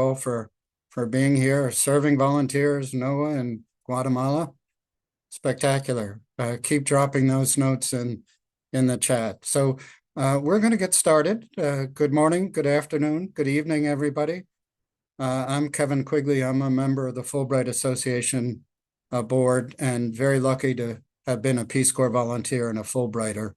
all for being here, serving volunteers, Noah in Guatemala. Spectacular. Keep dropping those notes in the chat. So we're going to get started. Good morning, good afternoon, good evening, everybody. I'm Kevin Quigley. I'm a member of the Fulbright Association board and very lucky to have been a Peace Corps volunteer and a Fulbrighter.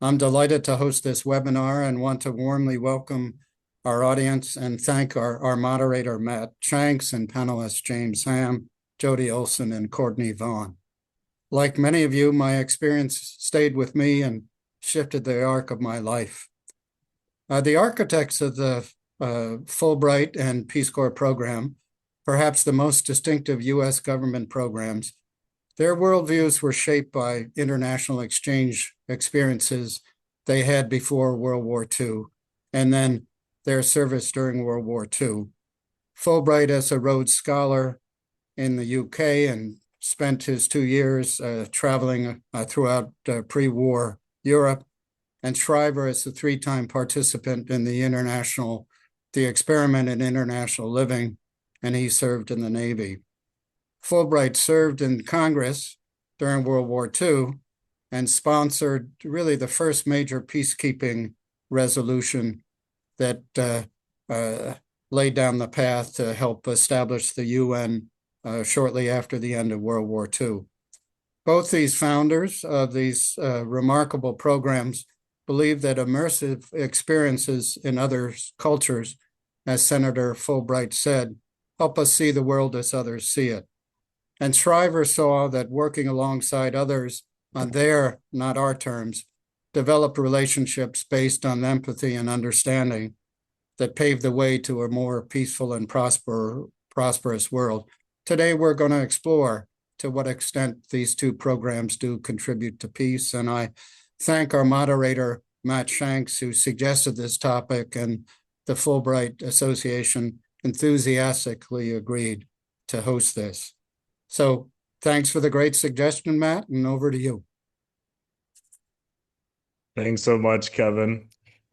I'm delighted to host this webinar and want to warmly welcome our audience and thank our moderator, Matt Shanks, and panelists James Ham, Jody Olsen, and Courtney Vaughn. Like many of you, my experience stayed with me and shifted the arc of my life. The architects of the Fulbright and Peace Corps program, perhaps the most distinctive U.S. government programs, their worldviews were shaped by international exchange experiences they had before World War II, and then their service during World War II. Fulbright as a Rhodes Scholar in the UK and spent his 2 years traveling throughout pre-war Europe, and Shriver as a 3-time participant in the experiment in international living, and he served in the Navy. Fulbright served in Congress during World War II and sponsored really the first major peacekeeping resolution that laid down the path to help establish the UN shortly after the end of World War II. Both these founders of these remarkable programs believe that immersive experiences in other cultures, as Senator Fulbright said, help us see the world as others see it. And Shriver saw that working alongside others on their, not our terms, developed relationships based on empathy and understanding that paved the way to a more peaceful and prosperous world. Today, we're going to explore to what extent these two programs do contribute to peace. And I thank our moderator, Matt Shanks, who suggested this topic, and the Fulbright Association enthusiastically agreed to host this. So thanks for the great suggestion, Matt, and over to you. Thanks so much, Kevin.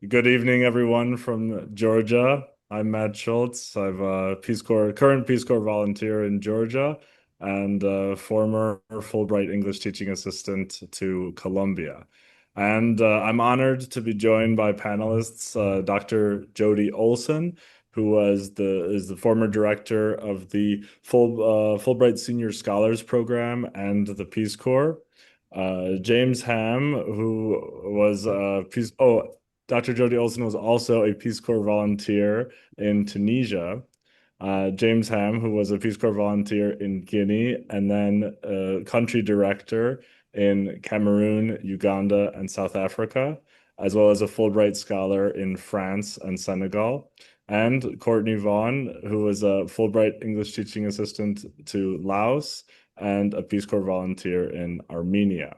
Good evening, everyone from Georgia. I'm Matt Schultz. I'm a current Peace Corps volunteer in Georgia and a former Fulbright English teaching assistant to Colombia. And I'm honored to be joined by panelists, Dr. Jody Olsen, who is the former director of the Fulbright Senior Scholars Program and the Peace Corps. James Ham, who was Dr. Jody Olsen was also a Peace Corps volunteer in Tunisia. James Ham, who was a Peace Corps volunteer in Guinea, and then country director in Cameroon, Uganda, and South Africa, as well as a Fulbright scholar in France and Senegal. And Courtney Vaughn, who was a Fulbright English teaching assistant to Laos and a Peace Corps volunteer in Armenia.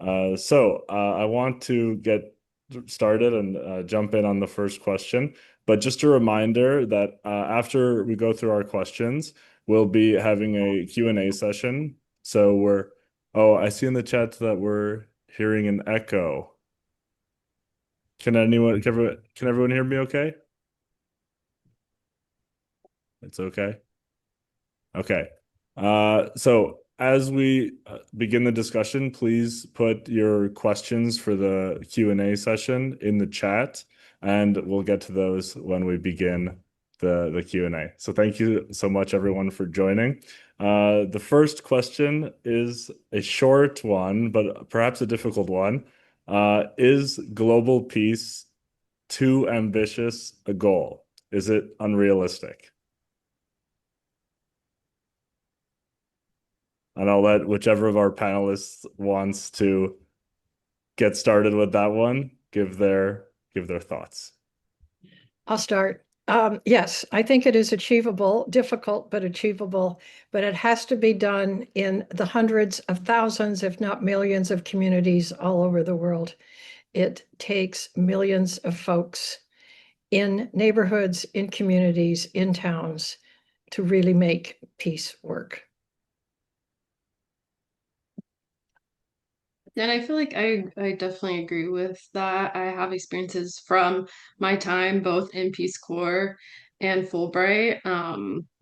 I want to get started and jump in on the first question. But just a reminder that after we go through our questions, we'll be having a Q&A session. So I see in the chat that we're hearing an echo. Can everyone hear me okay? It's okay. Okay. So as we begin the discussion, please put your questions for the Q&A session in the chat, and we'll get to those when we begin the Q&A. So thank you so much, everyone, for joining. The first question is a short one, but perhaps a difficult one. Is global peace too ambitious a goal? Is it unrealistic? And I'll let whichever of our panelists wants to get started with that one, give their thoughts. I'll start. Yes, I think it is achievable, difficult, but achievable, but it has to be done in the hundreds of thousands, if not millions of communities all over the world. It takes millions of folks in neighborhoods, in communities, in towns to really make peace work. And I feel like I definitely agree with that. I have experiences from my time both in Peace Corps and Fulbright,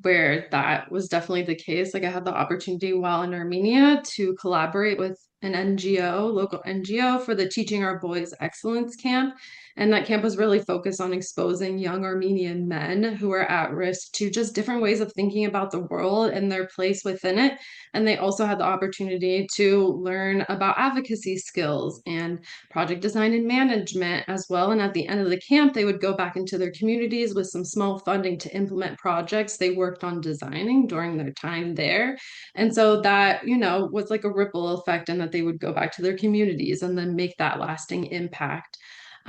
where that was definitely the case. Like I had the opportunity while in Armenia to collaborate with an NGO, local NGO, for the Teaching Our Boys Excellence Camp. And that camp was really focused on exposing young Armenian men who are at risk to just different ways of thinking about the world and their place within it. And they also had the opportunity to learn about advocacy skills and project design and management as well. And at the end of the camp, they would go back into their communities with some small funding to implement projects they worked on designing during their time there. And so that, was like a ripple effect, and that they would go back to their communities and then make that lasting impact.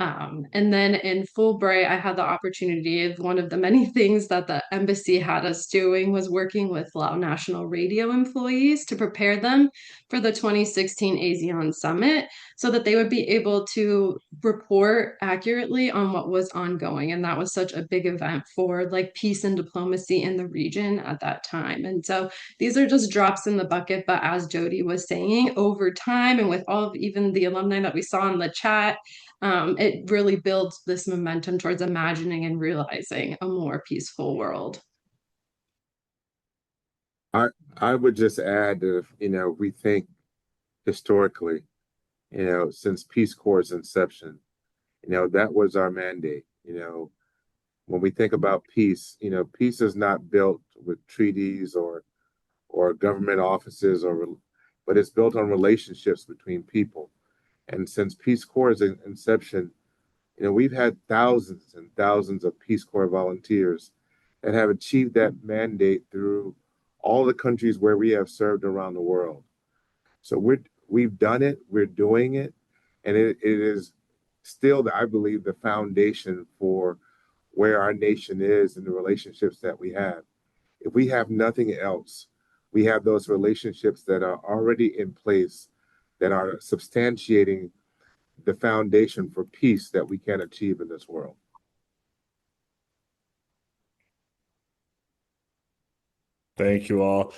And then in Fulbright, I had the opportunity of one of the many things that the embassy had us doing was working with Lao National Radio employees to prepare them for the 2016 ASEAN Summit so that they would be able to report accurately on what was ongoing. And that was such a big event for like peace and diplomacy in the region at that time. And so these are just drops in the bucket. But as Jody was saying, over time and with all of even the alumni that we saw in the chat, it really builds this momentum towards imagining and realizing a more peaceful world. I would just add that, we think historically, since Peace Corps' inception, that was our mandate. When we think about peace, peace is not built with treaties or government offices, but it's built on relationships between people. And since Peace Corps' inception, we've had thousands and thousands of Peace Corps volunteers that have achieved that mandate through all the countries where we have served around the world. So we've done it, we're doing it, and it is still, I believe, the foundation for where our nation is and the relationships that we have. If we have nothing else, we have those relationships that are already in place that are substantiating the foundation for peace that we can achieve in this world. Thank you all.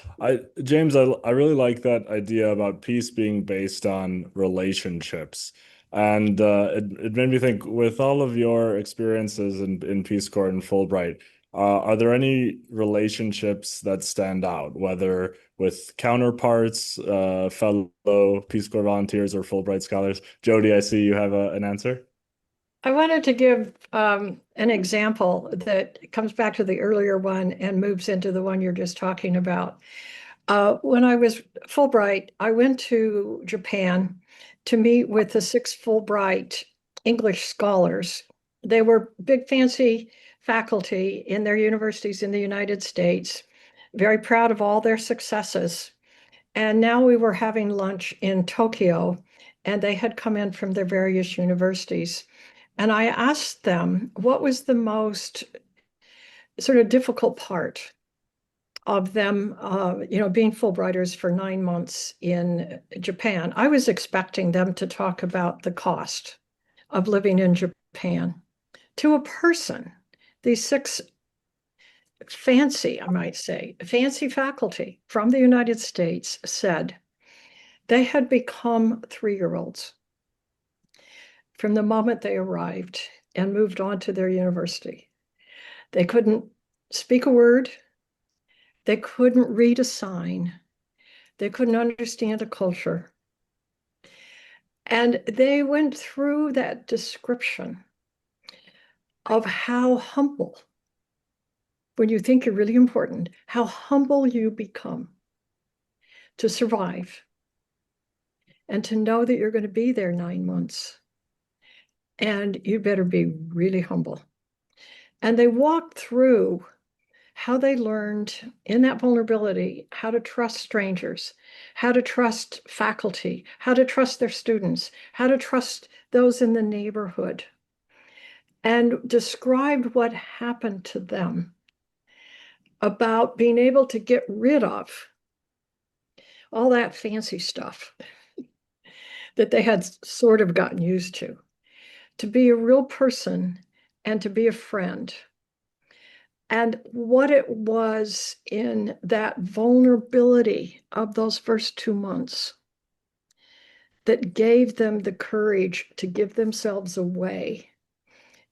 James, I really like that idea about peace being based on relationships. And it made me think, with all of your experiences in Peace Corps and Fulbright, are there any relationships that stand out, whether with counterparts, fellow Peace Corps volunteers, or Fulbright scholars? Jody, I see you have an answer. I wanted to give an example that comes back to the earlier one and moves into the one you're just talking about. When I was Fulbright, I went to Japan to meet with the 6 Fulbright English scholars. They were big, fancy faculty in their universities in the United States, very proud of all their successes. And now we were having lunch in Tokyo, and they had come in from their various universities. And I asked them what was the most sort of difficult part of them, being Fulbrighters for 9 months in Japan. I was expecting them to talk about the cost of living in Japan. To a person, these 6 fancy, I might say, fancy faculty from the United States said they had become 3-year-olds from the moment they arrived and moved on to their university. They couldn't speak a word. They couldn't read a sign. They couldn't understand a culture. And they went through that description of how humble, when you think you're really important, how humble you become to survive and to know that you're going to be there 9 months. And you better be really humble. And they walked through how they learned in that vulnerability how to trust strangers, how to trust faculty, how to trust their students, how to trust those in the neighborhood, and described what happened to them about being able to get rid of all that fancy stuff that they had sort of gotten used to be a real person and to be a friend. And what it was in that vulnerability of those first 2 months that gave them the courage to give themselves away,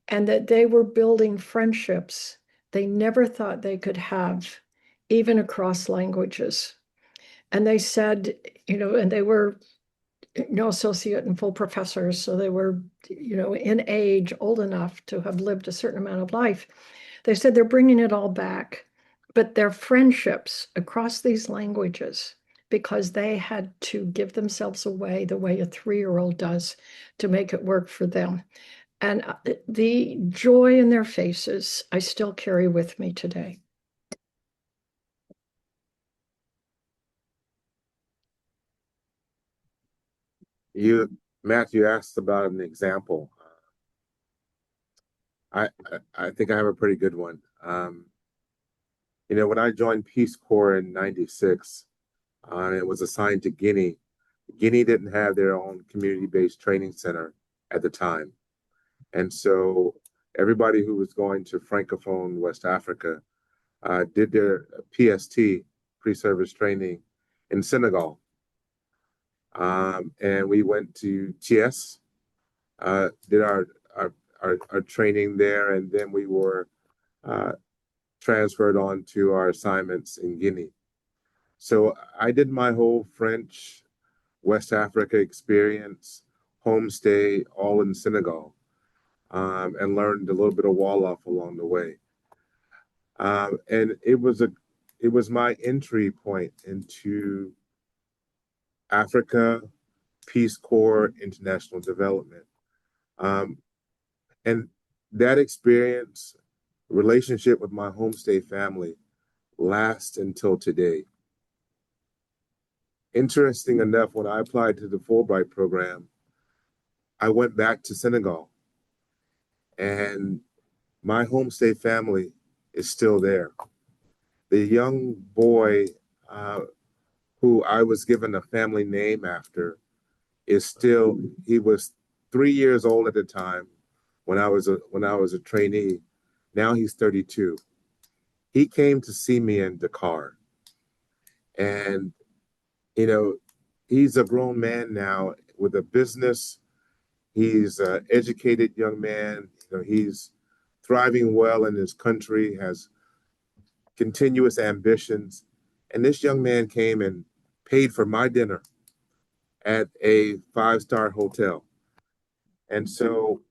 and that they were building friendships they never thought they could have, even across languages. And they said, and they were, associate and full professors, so they were, in age, old enough to have lived a certain amount of life. They said they're bringing it all back, but their friendships across these languages, because they had to give themselves away the way a 3-year-old does to make it work for them. And the joy in their faces, I still carry with me today. Matthew asked about an example. I think I have a pretty good one. When I joined Peace Corps in '96, it was assigned to Guinea. Guinea didn't have their own community-based training center at the time. And so everybody who was going to Francophone West Africa did their PST, pre-service training, in Senegal. And we went to TS, did our training there, and then we were transferred on to our assignments in Guinea. So I did my whole French, West Africa experience, homestay, all in Senegal, and learned a little bit of Wolof along the way. And it was my entry point into Africa, Peace Corps, international development. And that experience, relationship with my homestay family, lasts until today. Interesting enough, when I applied to the Fulbright program, I went back to Senegal, and my homestay family is still there. The young boy who I was given a family name after he was 3 years old at the time when I was a trainee. Now he's 32. He came to see me in Dakar, and he's a grown man now with a business. He's an educated young man. He's thriving well in his country, has continuous ambitions. And this young man came and paid for my dinner at a 5-star hotel. And so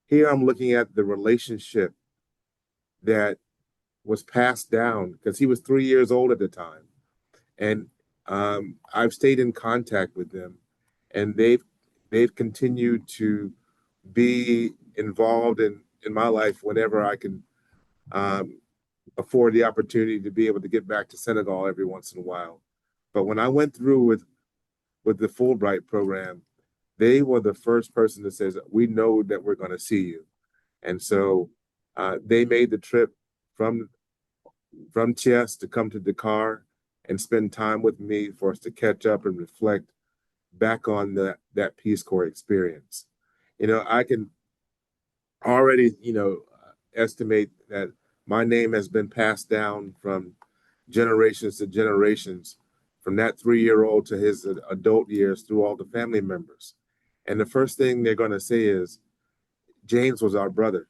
here I'm looking at the relationship that was passed down, because he was 3 years old at the time. And I've stayed in contact with them, and they've continued to be involved in my life whenever I can afford the opportunity to be able to get back to Senegal every once in a while. But when I went through with the Fulbright program, they were the first person that says, we know that we're going to see you. And so they made the trip from Thiès to come to Dakar and spend time with me for us to catch up and reflect back on that Peace Corps experience. I can already, estimate that my name has been passed down from generations to generations, from that 3-year-old to his adult years, through all the family members. And the first thing they're going to say is, James was our brother.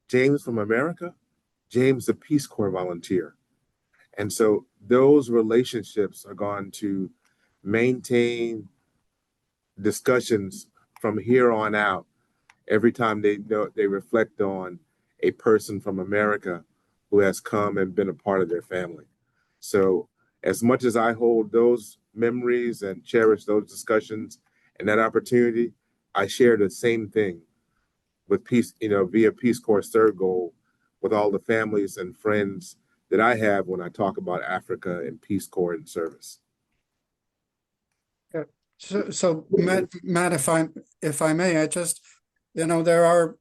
James from America? James, the Peace Corps volunteer. And so those relationships are going to maintain discussions from here on out every time they reflect on a person from America who has come and been a part of their family. So as much as I hold those memories and cherish those discussions and that opportunity, I share the same thing with peace, via Peace Corps third goal, with all the families and friends that I have when I talk about Africa and Peace Corps and service. So Matt, if I may, I just, there are,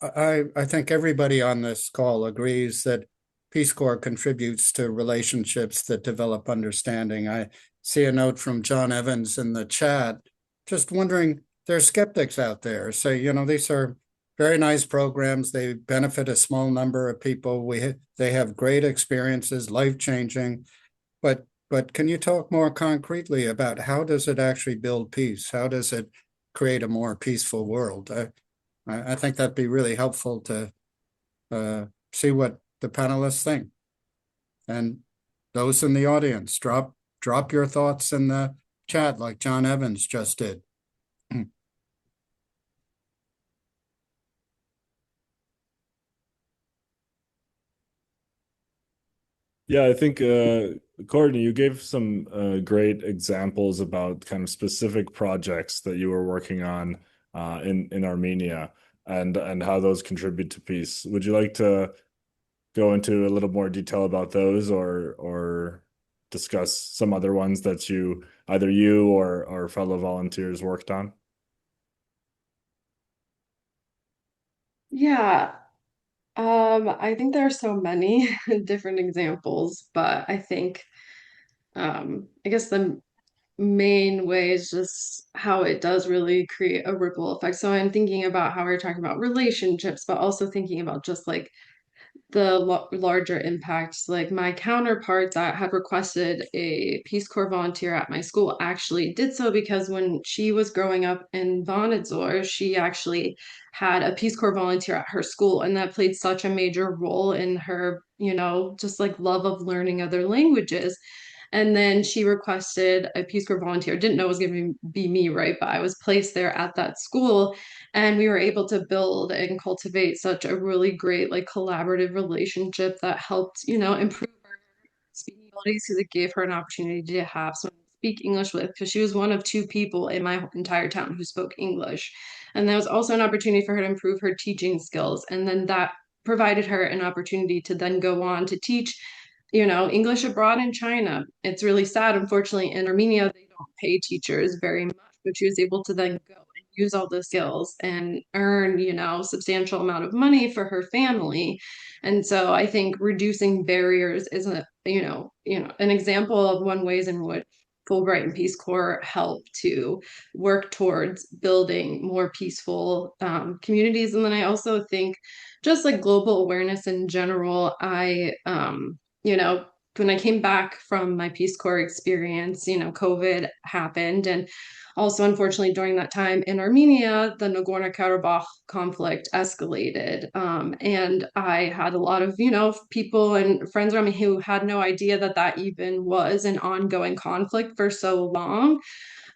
I think everybody on this call agrees that Peace Corps contributes to relationships that develop understanding. I see a note from John Evans in the chat, just wondering, there are skeptics out there. So, these are very nice programs. They benefit a small number of people. They have great experiences, life-changing, but can you talk more concretely about how does it actually build peace? How does it create a more peaceful world? I think that'd be really helpful to see what the panelists think. And those in the audience, drop your thoughts in the chat like John Evans just did. Yeah, I think Courtney, you gave some great examples about kind of specific projects that you were working on in Armenia and how those contribute to peace. Would you like to go into a little more detail about those or discuss some other ones that either you or fellow volunteers worked on? Yeah, I think there are so many different examples, but I think I guess the main way is just how it does really create a ripple effect. So I'm thinking about how we're talking about relationships, but also thinking about just like the larger impacts. Like my counterpart that had requested a Peace Corps volunteer at my school actually did so because when she was growing up in Vanadzor, she actually had a Peace Corps volunteer at her school, and that played such a major role in her, just like love of learning other languages. And then she requested a Peace Corps volunteer. Didn't know it was going to be me, right? But I was placed there at that school, and we were able to build and cultivate such a really great, like, collaborative relationship that helped, improve her speaking abilities because it gave her an opportunity to have someone to speak English with because she was one of two people in my entire town who spoke English. And that was also an opportunity for her to improve her teaching skills. And then that provided her an opportunity to then go on to teach English abroad in China. It's really sad. Unfortunately, in Armenia, they don't pay teachers very much, but she was able to then go and use all those skills and earn, substantial amount of money for her family. And so I think reducing barriers is an example of one ways in which Fulbright and Peace Corps help to work towards building more peaceful communities. And then I also think just like global awareness in general, when I came back from my Peace Corps experience, COVID happened. And also, unfortunately, during that time in Armenia, the Nagorno-Karabakh conflict escalated. And I had a lot of, people and friends around me who had no idea that that even was an ongoing conflict for so long.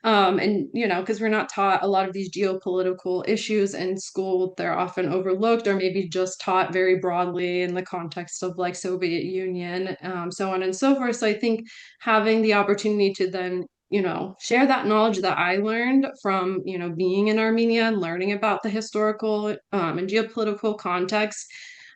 And, because we're not taught a lot of these geopolitical issues in school, they're often overlooked or maybe just taught very broadly in the context of like Soviet Union, so on and so forth. So I think having the opportunity to then, share that knowledge that I learned from, being in Armenia and learning about the historical and geopolitical context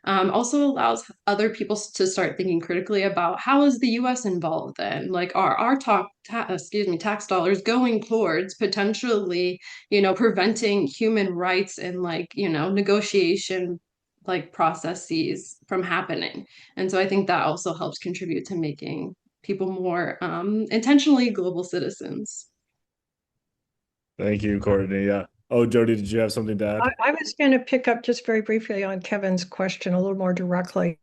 also allows other people to start thinking critically about how is the U.S. involved in, like, are our tax dollars going towards potentially, preventing human rights and like, negotiation like processes from happening. And so I think that also helps contribute to making people more intentionally global citizens. Thank you, Courtney. Yeah. Oh, Jody, did you have something to add? I was going to pick up just very briefly on Kevin's question a little more directly,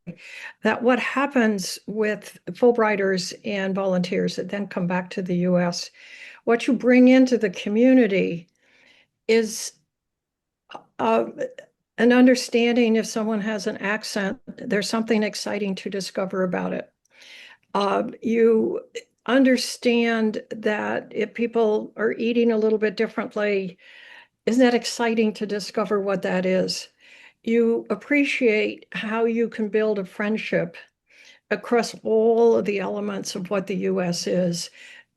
that what happens with Fulbrighters and volunteers that then come back to the U.S., what you bring into the community is an understanding. If someone has an accent, there's something exciting to discover about it. You understand that if people are eating a little bit differently, isn't that exciting to discover what that is? You appreciate how you can build a friendship across all of the elements of what the U.S. is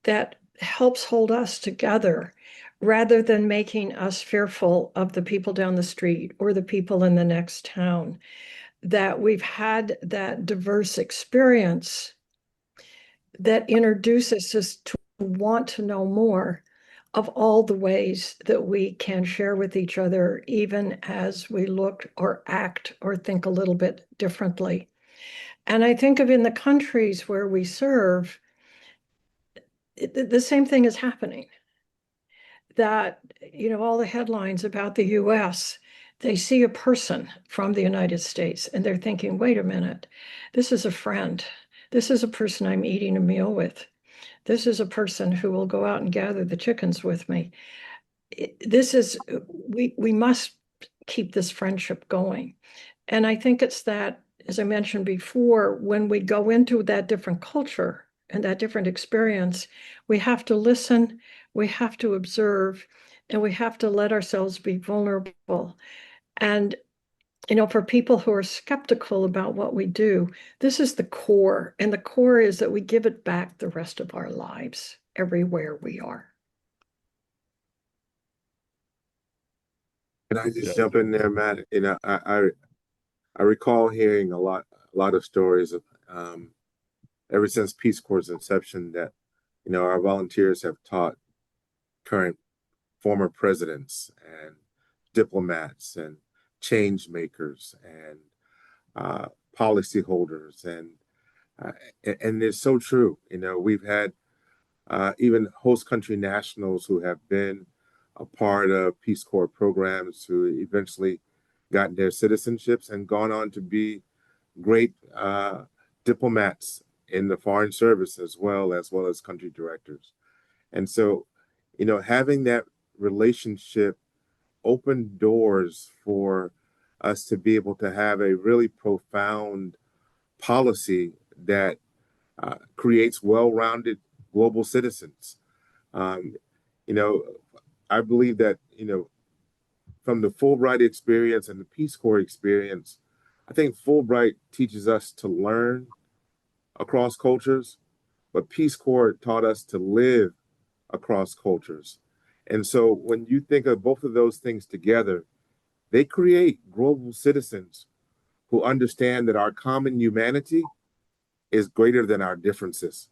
that helps hold us together rather than making us fearful of the people down the street or the people in the next town. That we've had that diverse experience that introduces us to want to know more of all the ways that we can share with each other, even as we look or act or think a little bit differently. And I think of in the countries where we serve, the same thing is happening. That, all the headlines about the US, they see a person from the United States and they're thinking, wait a minute, this is a friend. This is a person I'm eating a meal with. This is a person who will go out and gather the chickens with me. We must keep this friendship going. And I think it's that, as I mentioned before, when we go into that different culture and that different experience, we have to listen, we have to observe, and we have to let ourselves be vulnerable. And, for people who are skeptical about what we do, this is the core. And the core is that we give it back the rest of our lives everywhere we are. Can I just Yeah. jump in there, Matt? I recall hearing a lot of stories of ever since Peace Corps' inception that our volunteers have taught current former presidents and diplomats and change makers and policyholders and it's so true. We've had even host country nationals who have been a part of Peace Corps programs who eventually got their citizenships and gone on to be great diplomats in the foreign service as well as country directors. And so, having that relationship opened doors for us to be able to have a really profound policy that creates well-rounded global citizens. Um, you know, I believe that, from the Fulbright experience and the Peace Corps experience, I think Fulbright teaches us to learn across cultures, but Peace Corps taught us to live across cultures. And so when you think of both of those things together, they create global citizens who understand that our common humanity is greater than our differences.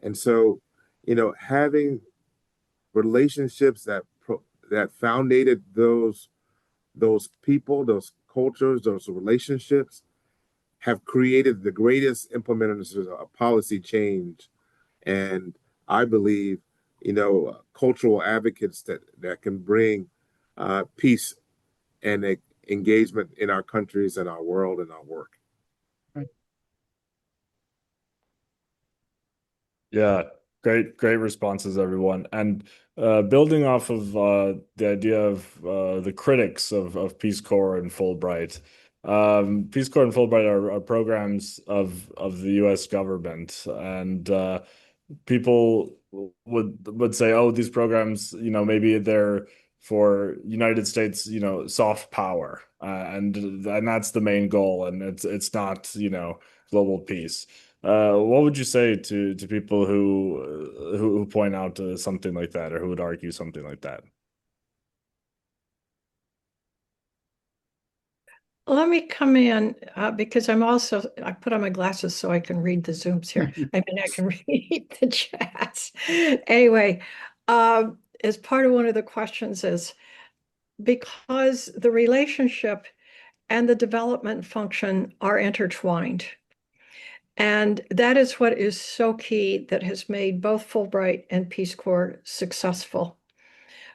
And so, having relationships that founded those people, those cultures, those relationships have created the greatest implementers of policy change. And I believe, cultural advocates that can bring peace and engagement in our countries and our world and our work. Yeah, great responses, everyone. And building off of the idea of the critics of Peace Corps and Fulbright, Peace Corps and Fulbright are programs of the U.S. government, and people would say, oh, these programs, maybe they're for United States, soft power, and that's the main goal, and it's not, global peace. What would you say to people who point out something like that, or who would argue something like that? Let me come in because I put on my glasses so I can read the Zooms here. I mean, I can read the chats. Anyway, as part of one of the questions is because the relationship and the development function are intertwined. And that is what is so key that has made both Fulbright and Peace Corps successful.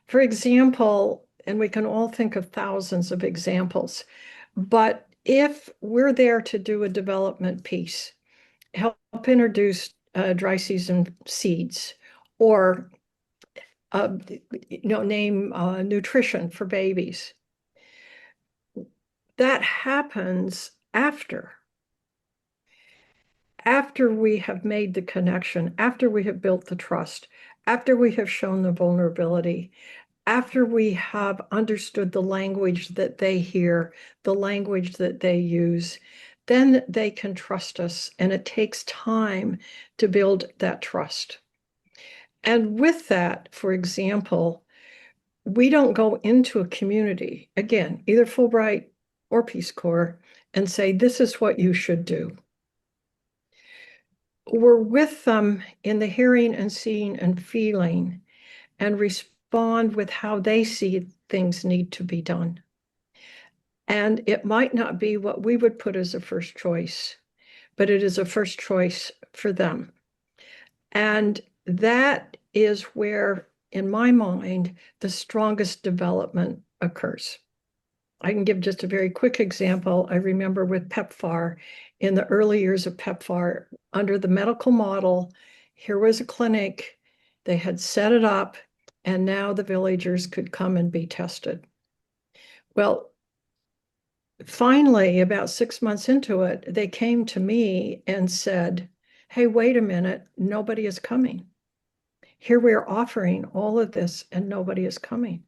For example, and we can all think of thousands of examples, but if we're there to do a development piece, help introduce dry season seeds, or name nutrition for babies, that happens after we have made the connection, after we have built the trust, after we have shown the vulnerability, after we have understood the language that they hear, the language that they use, then they can trust us. And it takes time to build that trust. And with that, for example, we don't go into a community, again, either Fulbright or Peace Corps, and say, this is what you should do. We're with them in the hearing and seeing and feeling and respond with how they see things need to be done. And it might not be what we would put as a first choice, but it is a first choice for them. And that is where, in my mind, the strongest development occurs. I can give just a very quick example. I remember with PEPFAR, in the early years of PEPFAR, under the medical model, here was a clinic, they had set it up, and now the villagers could come and be tested. Well, finally, about 6 months into it, they came to me and said, hey, wait a minute, nobody is coming. Here we are offering all of this and nobody is coming.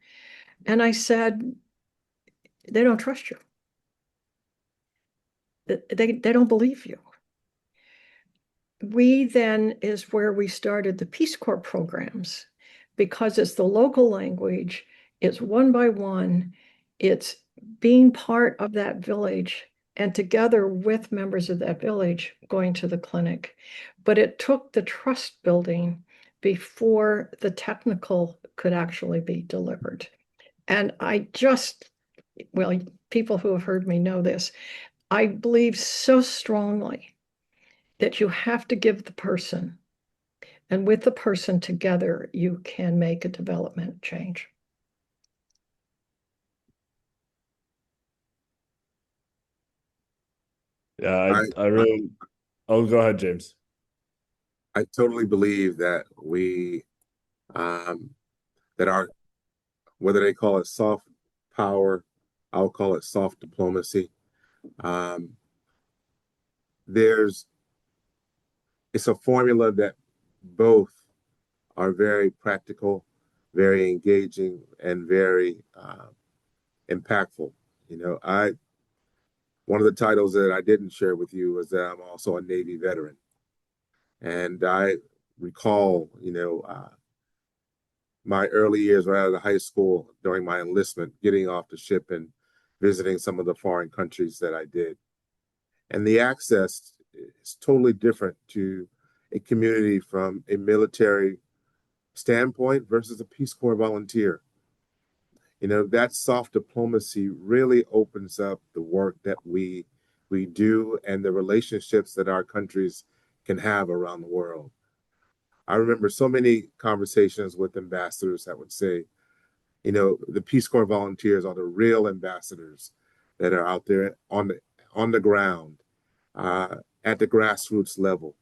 And I said, they don't trust you. They don't believe you. We then is where we started the Peace Corps programs, because it's the local language, it's one by one, it's being part of that village and together with members of that village going to the clinic. But it took the trust building before the technical could actually be delivered. And well, people who have heard me know this, I believe so strongly that you have to give the person, and with the person together, you can make a development change. Yeah, I really. Oh, go ahead, James. I totally believe that that our, whether they call it soft power, I'll call it soft diplomacy. Um, there's, it's a formula that both are very practical, very engaging, and very impactful. You know, one of the titles that I didn't share with you was that I'm also a Navy veteran, and I recall, my early years right out of high school during my enlistment, getting off the ship and visiting some of the foreign countries that I did. And the access is totally different to a community from a military standpoint versus a Peace Corps volunteer. You know, that soft diplomacy really opens up the work that we do and the relationships that our countries can have around the world. I remember so many conversations with ambassadors that would say, the Peace Corps volunteers are the real ambassadors that are out there on the ground, at the grassroots level,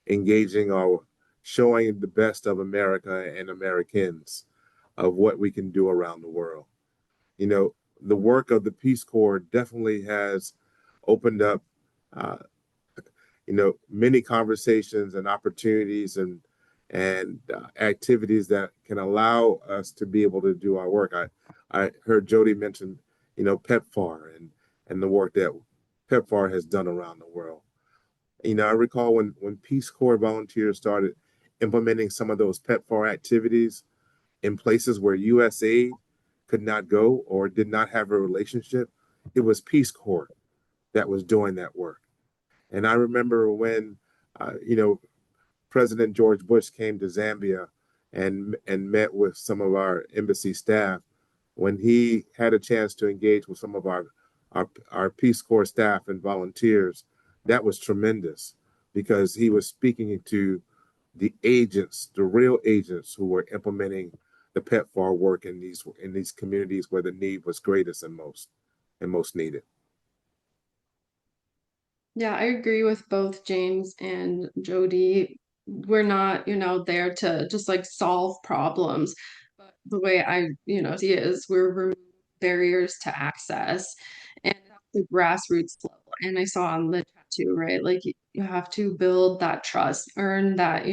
engaging or showing the best of America and Americans of what we can do around the world. You know, the work of the Peace Corps definitely has opened up, uh, many conversations and opportunities and activities that can allow us to be able to do our work. I heard Jody mention, PEPFAR and the work that PEPFAR has done around the world. I recall when Peace Corps volunteers started implementing some of those PEPFAR activities in places where USAID could not go or did not have a relationship, it was Peace Corps that was doing that work. And I remember when, President George Bush came to Zambia and met with some of our embassy staff, when he had a chance to engage with some of our Peace Corps staff and volunteers, that was tremendous because he was speaking to the agents, the real agents who were implementing the PEPFAR work in these communities where the need was greatest and most needed. Yeah, I agree with both James and Jody. We're not, there to just like solve problems. But the way I, see it is we're removing barriers to access and at the grassroots level. And I saw on the chat too, right? Like you have to build that trust, earn that,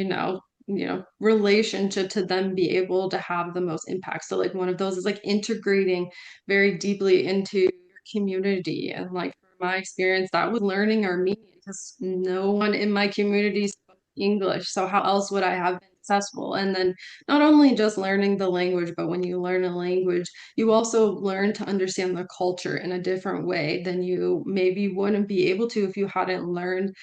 relationship to then be able to have the most impact. So like one of those is like integrating very deeply into your community. And like from my experience, that was learning Armenian because no one in my community spoke English. So how else would I have been successful? And then not only just learning the language, but when you learn a language, you also learn to understand the culture in a different way than you maybe wouldn't be able to if you hadn't learned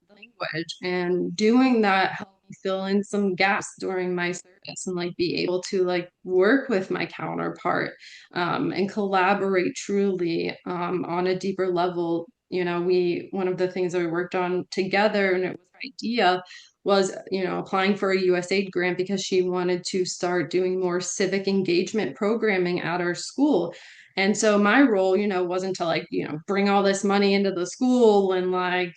the language. And doing that helped me fill in some gaps during my service and like be able to like work with my counterpart and collaborate truly on a deeper level. One of the things that we worked on together, and it was her idea, was applying for a USAID grant because she wanted to start doing more civic engagement programming at our school. And so my role, wasn't to like, bring all this money into the school and like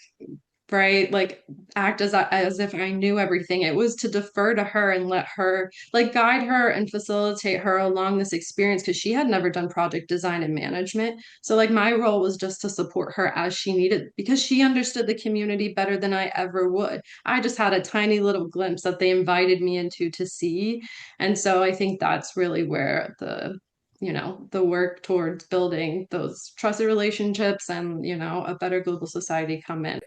right, like act as if I knew everything. It was to defer to her and let her like guide her and facilitate her along this experience because she had never done project design and management. So like my role was just to support her as she needed because she understood the community better than I ever would. I just had a tiny little glimpse that they invited me into to see. And so I think that's really where the work towards building those trusted relationships and, a better global society come in.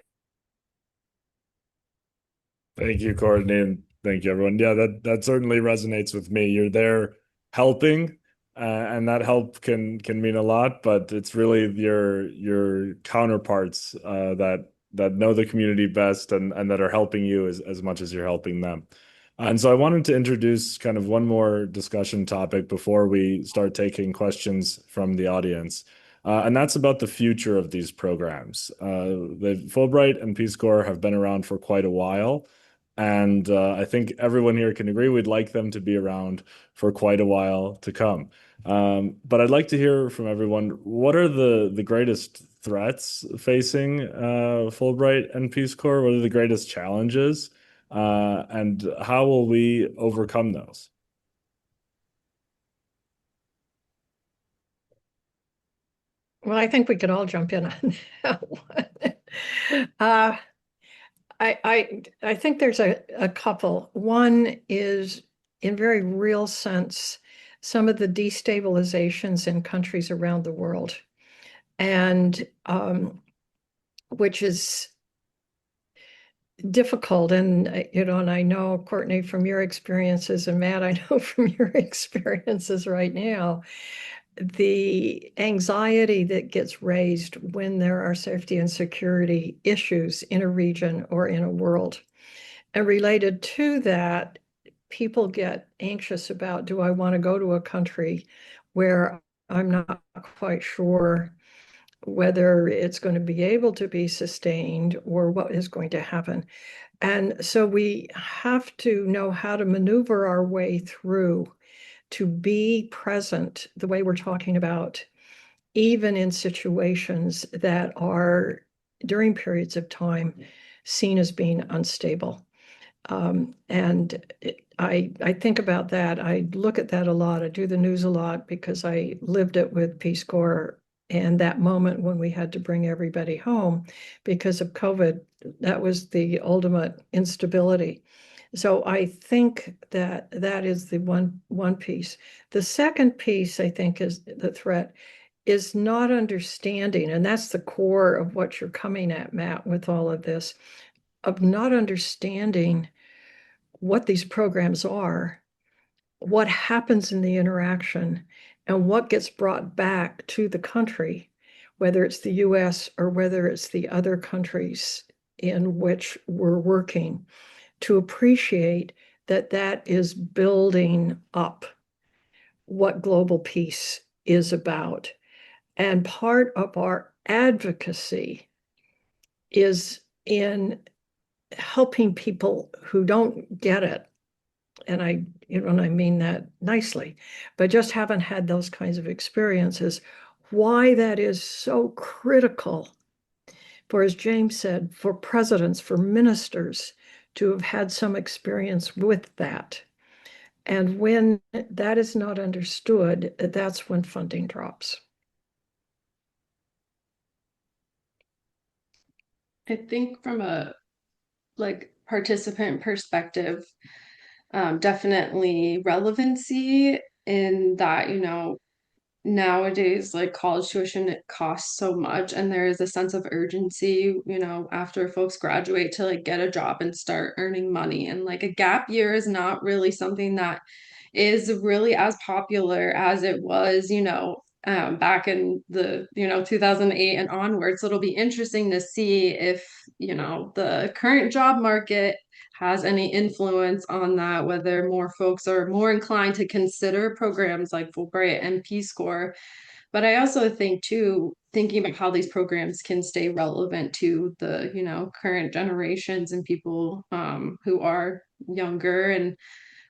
Thank you, Courtney, and thank you, everyone. Yeah, that certainly resonates with me. You're there helping, and that help can mean a lot, but it's really your counterparts that know the community best and that are helping you as much as you're helping them. And so I wanted to introduce kind of one more discussion topic before we start taking questions from the audience. And that's about the future of these programs. The Fulbright and Peace Corps have been around for quite a while. And I think everyone here can agree we'd like them to be around for quite a while to come. But I'd like to hear from everyone, what are the greatest threats facing Fulbright and Peace Corps? What are the greatest challenges? And how will we overcome those? Well, I think we could all jump in on that one. I think there's a couple. One is, in very real sense, some of the destabilizations in countries around the world, and which is difficult. And and I know, Courtney, from your experiences, and Matt, I know from your experiences right now, the anxiety that gets raised when there are safety and security issues in a region or in a world. And related to that, people get anxious about, do I want to go to a country where I'm not quite sure whether it's going to be able to be sustained or what is going to happen? And so we have to know how to maneuver our way through to be present the way we're talking about, even in situations that are, during periods of time, seen as being unstable. I think about that. I look at that a lot. I do the news a lot because I lived it with Peace Corps, and that moment when we had to bring everybody home because of COVID, that was the ultimate instability. So I think that that is the one piece. The second piece, I think, is the threat is not understanding, and that's the core of what you're coming at, Matt, with all of this, of not understanding what these programs are, what happens in the interaction, and what gets brought back to the country, whether it's the US or whether it's the other countries in which we're working, to appreciate that that is building up what global peace is about. And part of our advocacy is in helping people who don't get it. And I mean that nicely, but just haven't had those kinds of experiences. Why that is so critical for, as James said, for presidents, for ministers to have had some experience with that. And when that is not understood, that's when funding drops. I think from a participant perspective, definitely relevancy in that, nowadays like college tuition, it costs so much and there is a sense of urgency, after folks graduate to like get a job and start earning money. And like a gap year is not really something that is really as popular as it was, back in the 2008 and onwards. So it'll be interesting to see if the current job market has any influence on that, whether more folks are more inclined to consider programs like Fulbright and Peace Corps. But I also think too, thinking about how these programs can stay relevant to the current generations and people who are younger. And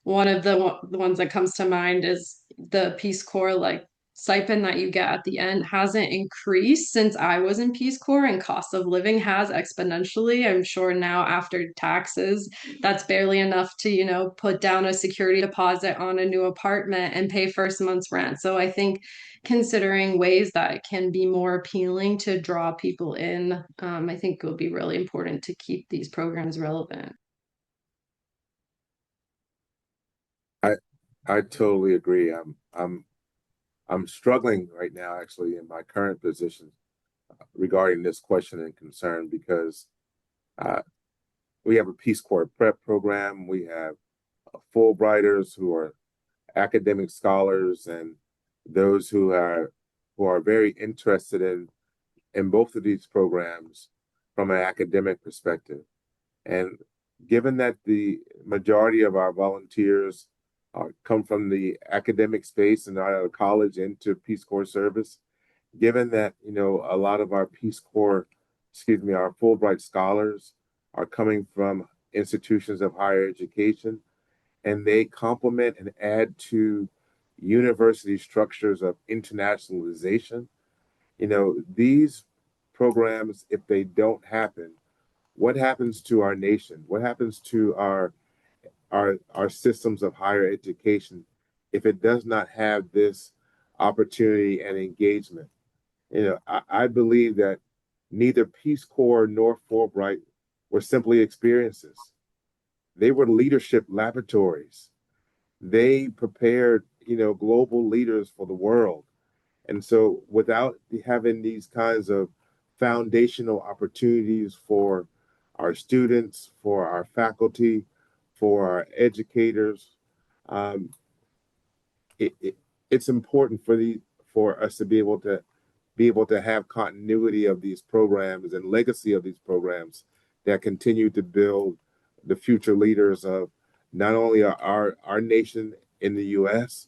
one of the ones that comes to mind is the Peace Corps like stipend that you get at the end hasn't increased since I was in Peace Corps, and cost of living has exponentially. I'm sure now after taxes, that's barely enough to, put down a security deposit on a new apartment and pay first month's rent. So I think considering ways that can be more appealing to draw people in, I think it will be really important to keep these programs relevant. I totally agree. I'm struggling right now, actually, in my current position regarding this question and concern, because we have a Peace Corps prep program. We have Fulbrighters who are academic scholars, and those who are very interested in both of these programs from an academic perspective. And given that the majority of our volunteers come from the academic space and out of college into Peace Corps service, given that, a lot of our our Fulbright scholars are coming from institutions of higher education, and they complement and add to university structures of internationalization. These programs, if they don't happen, what happens to our nation? What happens to our systems of higher education if it does not have this opportunity and engagement? I believe that neither Peace Corps nor Fulbright were simply experiences. They were leadership laboratories. They prepared, global leaders for the world. And so without having these kinds of foundational opportunities for our students, for our faculty, for our educators, um, it's important for us to be able to have continuity of these programs and legacy of these programs that continue to build the future leaders of not only our nation in the U.S.,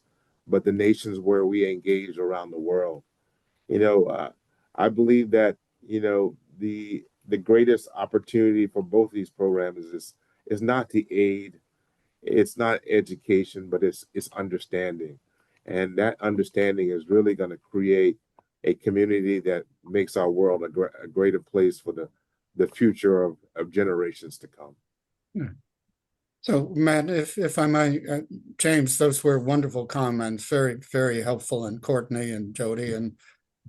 but the nations where we engage around the world. I believe that the greatest opportunity for both these programs is not the aid, it's not education, but it's understanding, and that understanding is really going to create a community that makes our world a greater place for the future of generations to come. Yeah. So, Matt, if I might, James, those were wonderful comments, very, very helpful, and Courtney and Jody,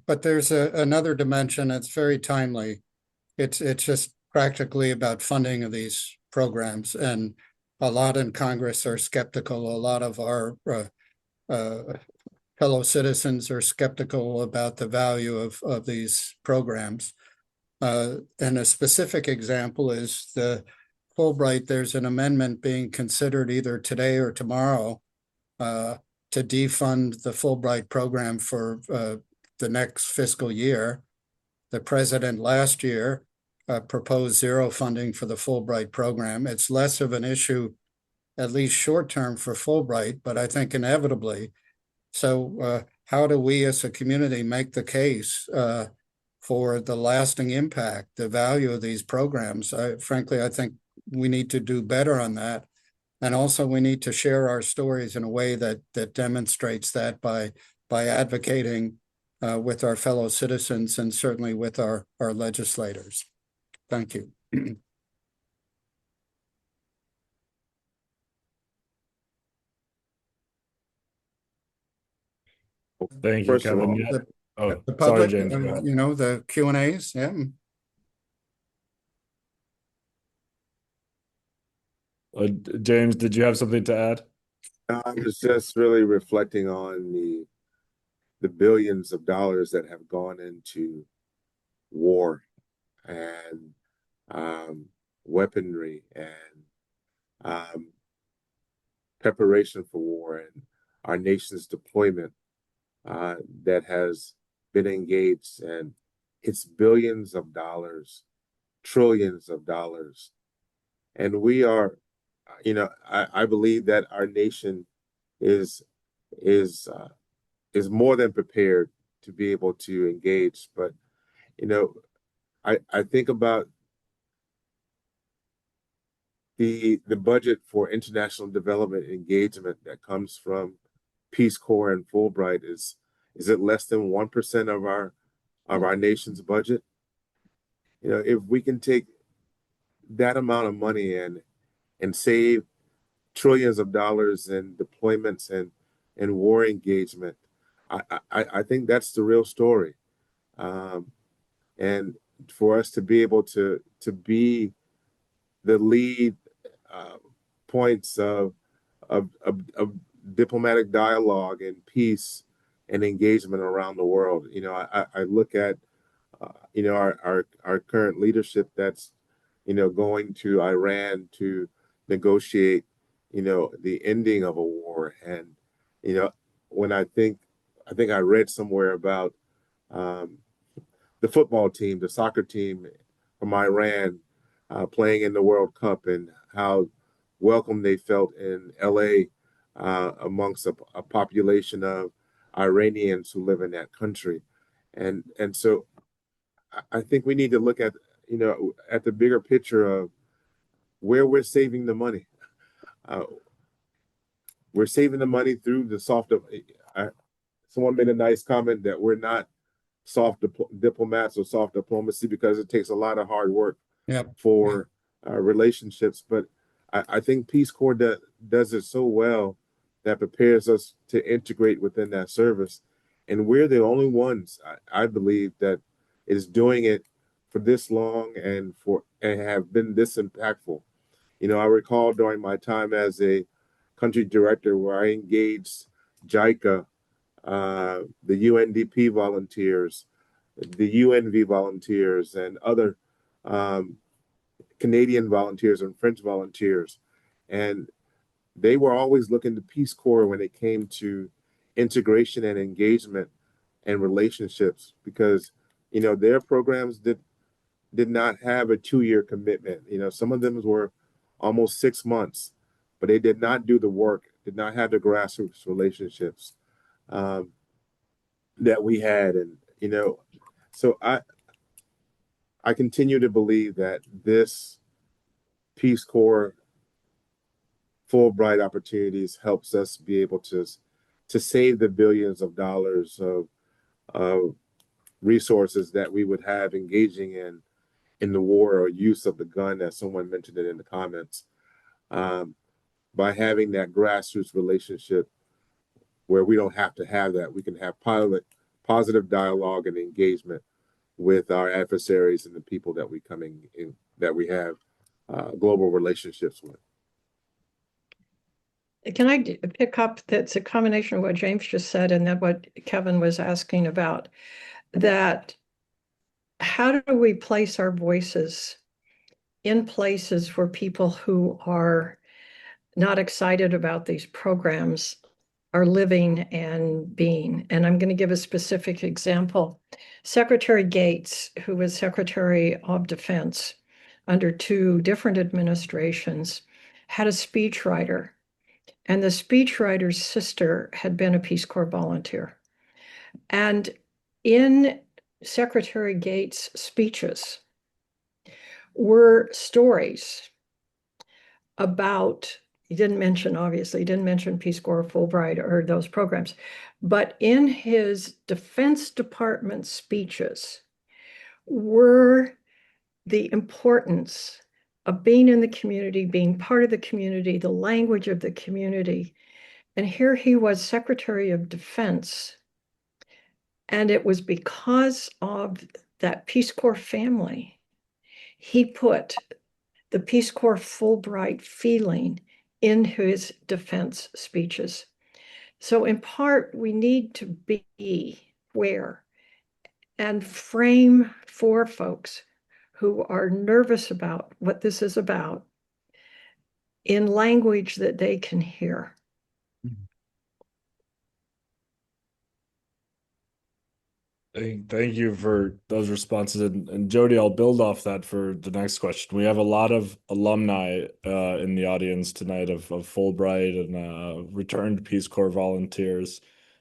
but there's another dimension that's very timely. It's just practically about funding of these programs, and a lot in Congress are skeptical. A lot of our fellow citizens are skeptical about the value of these programs. And a specific example is the Fulbright. There's an amendment being considered either today or tomorrow to defund the Fulbright program for the next fiscal year. The president last year proposed zero funding for the Fulbright program. It's less of an issue, at least short term, for Fulbright, but I think inevitably. So how do we as a community make the case for the lasting impact, the value of these programs? Frankly, I think we need to do better on that. And also we need to share our stories in a way that demonstrates that by advocating with our fellow citizens and certainly with our legislators. Thank you. Thank you, First of Kevin. all, Yeah. Oh, The sorry, public, James. Go ahead. the Q&As, yeah. James, did you have something to add? I was just really reflecting on the billions of dollars that have gone into war and weaponry and preparation for war, and our nation's deployment that has been engaged, and it's billions of dollars, trillions of dollars. And we are, I believe that our nation is more than prepared to be able to engage. But I think about the budget for international development engagement that comes from Peace Corps and Fulbright is Is it less than 1% of our nation's budget? You know, if we can take that amount of money and save trillions of dollars in deployments and war engagement, I think that's the real story. And for us to be able to be the lead points of diplomatic dialogue and peace and engagement around the world. You know, I look at you know, our current leadership that's, you know, going to Iran to negotiate, you know, the ending of a war. And, you know, when I think I read somewhere about um, the football team, the soccer team from Iran playing in the World Cup, and how welcome they felt in LA amongst a population of Iranians who live in that country. And so I think we need to look at, you know, at the bigger picture of where we're saving the money. Uh, we're saving the money through the soft. Someone made a nice comment that we're not soft diplomats or soft diplomacy because it takes a lot of hard work Yep. for relationships. But I think Peace Corps does it so well that prepares us to integrate within that service. And we're the only ones, I believe, that is doing it for this long and have been this impactful. You know, I recall during my time as a country director where I engaged JICA, the UNDP volunteers, the UNV volunteers, and other Canadian volunteers and French volunteers. And they were always looking to Peace Corps when it came to integration and engagement and relationships, because, you know, their programs did not have a 2-year commitment. You know, some of them were almost 6 months, but they did not do the work, did not have the grassroots relationships that we had. And, you know, so I continue to believe that this Peace Corps Fulbright opportunities helps us be able to save the billions of dollars of resources that we would have engaging in the war or use of the gun, as someone mentioned it in the comments, by having that grassroots relationship where we don't have to have that. We can have positive dialogue and engagement with our adversaries and the people that that we have global relationships with. Can I pick up, that's a combination of what James just said and then what Kevin was asking about, that how do we place our voices in places where people who are not excited about these programs are living and being? And I'm going to give a specific example. Secretary Gates, who was Secretary of Defense under 2 different administrations, had a speechwriter. And the speechwriter's sister had been a Peace Corps volunteer. And in Secretary Gates' speeches were stories about, he didn't mention Peace Corps, Fulbright, or those programs, but in his Defense Department speeches were the importance of being in the community, being part of the community, the language of the community. And here he was Secretary of Defense. And it was because of that Peace Corps family, he put the Peace Corps Fulbright feeling in his defense speeches. So in part, we need to be aware and frame for folks who are nervous about what this is about in language that they can hear. Thank you for those responses. And Jody, I'll build off that for the next question. We have a lot of alumni in the audience tonight of Fulbright and returned Peace Corps volunteers.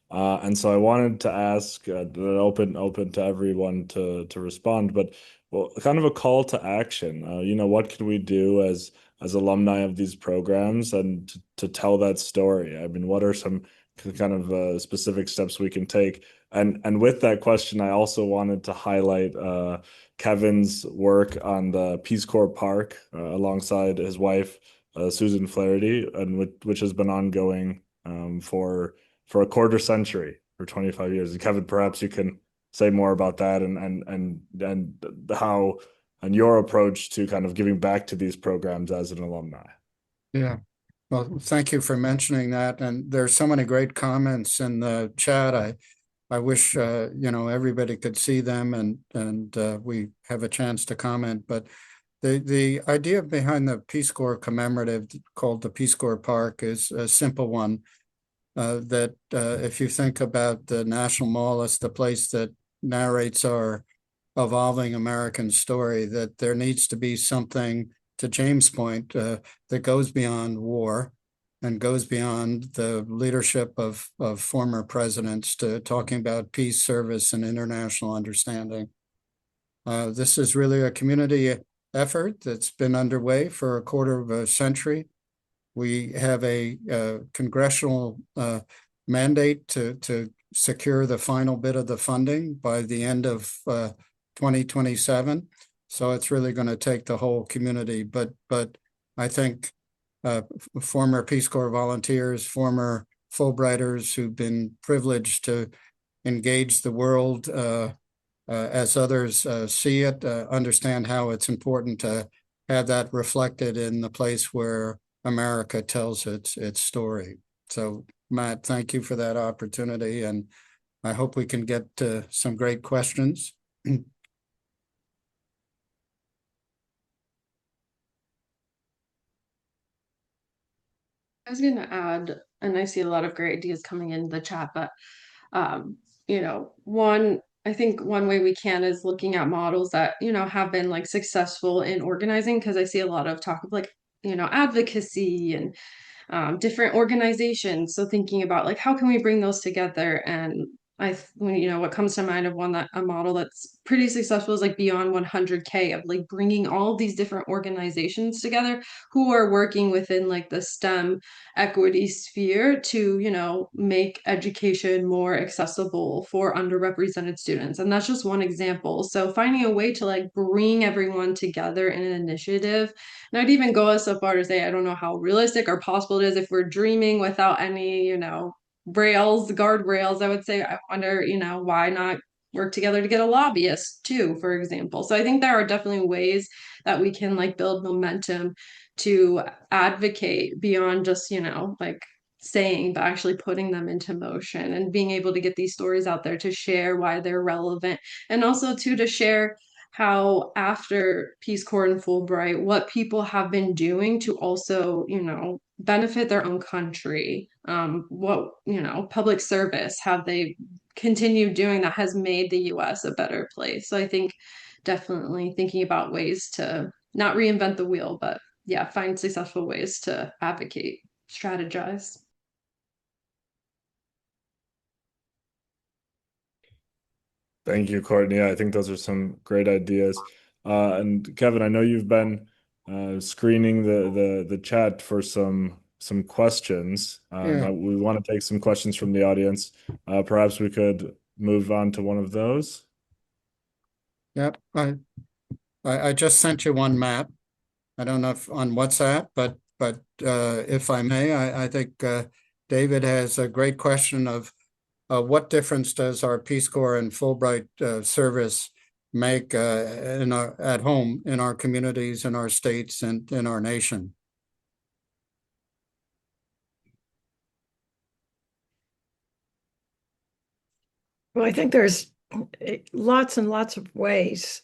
And so I wanted to ask, open to everyone to respond, but well, kind of a call to action. You know, what can we do as alumni of these programs and to tell that story? I mean, what are some kind of specific steps we can take. And with that question, I also wanted to highlight Kevin's work on the Peace Corps Park alongside his wife, Susan Flaherty, and which has been ongoing for a quarter century, for 25 years. And Kevin, perhaps you can say more about that and how and your approach to kind of giving back to these programs as an alumni. Yeah. Well, thank you for mentioning that. And there's so many great comments in the chat. I wish everybody could see them and we have a chance to comment. But the idea behind the Peace Corps commemorative called the Peace Corps Park is a simple one. That if you think about the National Mall as the place that narrates our evolving American story, that there needs to be something, to James' point, that goes beyond war and goes beyond the leadership of former presidents to talking about peace, service, and international understanding. This is really a community effort that's been underway for a quarter of a century. We have a congressional mandate to secure the final bit of the funding by the end of 2027. So it's really going to take the whole community. But I think former Peace Corps volunteers, former Fulbrighters who've been privileged to engage the world as others see it, understand how it's important to have that reflected in the place where America tells its story. So, Matt, thank you for that opportunity, and I hope we can get some great questions. I was going to add, and I see a lot of great ideas coming in the chat, but I think one way we can is looking at models that, have been like successful in organizing, because I see a lot of talk of like, advocacy and different organizations. So thinking about like, how can we bring those together? And what comes to mind of a model that's pretty successful is like Beyond 100K, of like bringing all these different organizations together who are working within like the STEM equity sphere to, make education more accessible for underrepresented students. And that's just one example. So finding a way to like bring everyone together in an initiative. And I'd even go so far to say, I don't know how realistic or possible it is if we're dreaming without any, guardrails. I would say, I wonder, why not work together to get a lobbyist too, for example. So I think there are definitely ways that we can like build momentum to advocate beyond just, like saying, but actually putting them into motion and being able to get these stories out there to share why they're relevant. And also too, to share how after Peace Corps and Fulbright, what people have been doing to also, benefit their own country. What, public service have they continued doing that has made the US a better place? So I think definitely thinking about ways to not reinvent the wheel, but yeah, find successful ways to advocate, strategize. Thank you, Courtney. I think those are some great ideas. And Kevin, I know you've been screening the chat for some questions. Yeah. We want to take some questions from the audience. Perhaps we could move on to one of those. Yep. I just sent you one, Matt. I don't know if on WhatsApp, but if I may, I think David has a great question of what difference does our Peace Corps and Fulbright service make at home in our communities, in our states, and in our nation? Well, I think there's lots and lots of ways,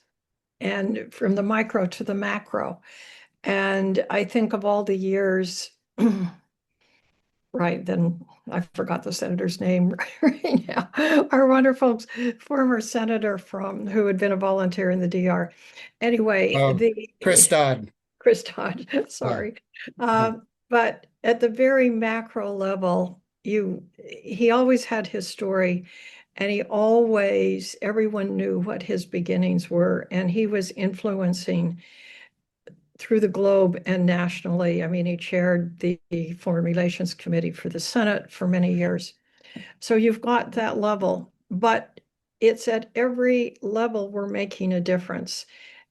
and from the micro to the macro. And I think of all the years, right, then I forgot the senator's name right now, our wonderful former senator who had been a volunteer in the DR. Anyway, Chris Dodd. Chris Dodd, sorry. But at the very macro level, he always had his story, and everyone knew what his beginnings were, and he was influencing through the globe and nationally. I mean, he chaired the Foreign Relations Committee for the Senate for many years. So you've got that level, but it's at every level we're making a difference.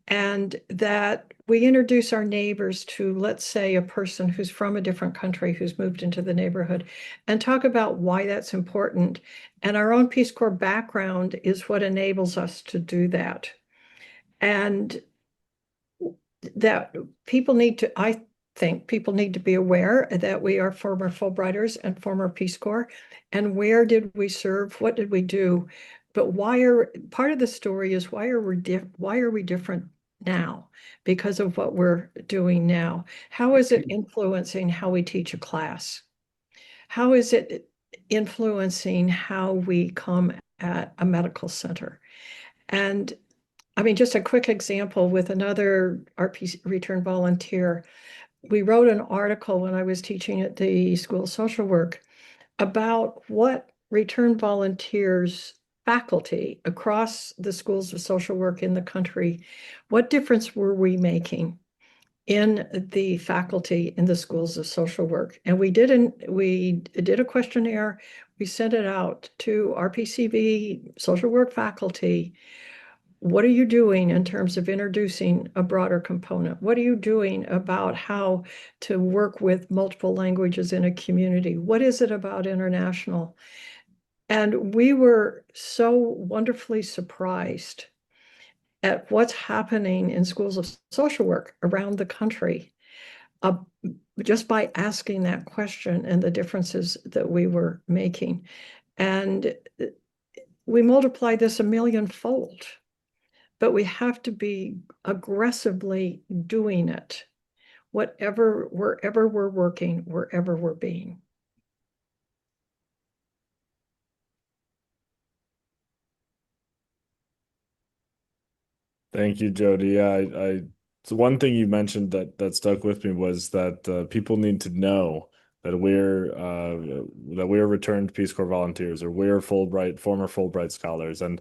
And that we introduce our neighbors to, let's say, a person who's from a different country who's moved into the neighborhood and talk about why that's important. And our own Peace Corps background is what enables us to do that. And that people need to, I think people need to be aware that we are former Fulbrighters and former Peace Corps. And where did we serve? What did we do? But part of the story is why are we different now because of what we're doing now? How is it influencing how we teach a class? How is it influencing how we come at a medical center? And I mean, just a quick example with another RP return volunteer. We wrote an article when I was teaching at the School of Social Work about what return volunteers, faculty across the schools of social work in the country, what difference were we making in the faculty in the schools of social work? And we did a questionnaire. We sent it out to RPCV social work faculty. What are you doing in terms of introducing a broader component? What are you doing about how to work with multiple languages in a community? What is it about international? And we were so wonderfully surprised at what's happening in schools of social work around the country, uh, just by asking that question and the differences that we were making. And we multiply this a millionfold. But we have to be aggressively doing it, wherever we're working, wherever we're being. Thank you, Jody. Yeah, so one thing you mentioned that stuck with me was that people need to know that we're returned Peace Corps volunteers, or we're former Fulbright scholars, and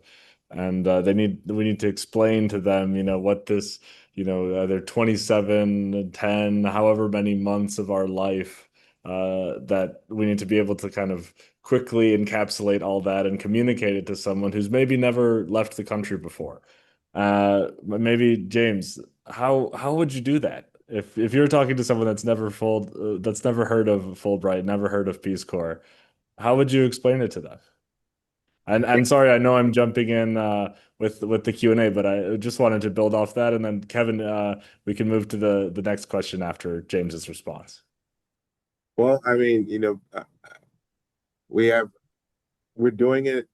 we need to explain to them, what this, they're 27, 10, however many months of our life, that we need to be able to kind of quickly encapsulate all that and communicate it to someone who's maybe never left the country before. Maybe James, how would you do that if you're talking to someone that's never heard of Fulbright, never heard of Peace Corps? How would you explain it to them? And sorry, I know I'm jumping in with the Q&A, but I just wanted to build off that, and then Kevin, we can move to the next question after James's response. Well, I mean, we're doing it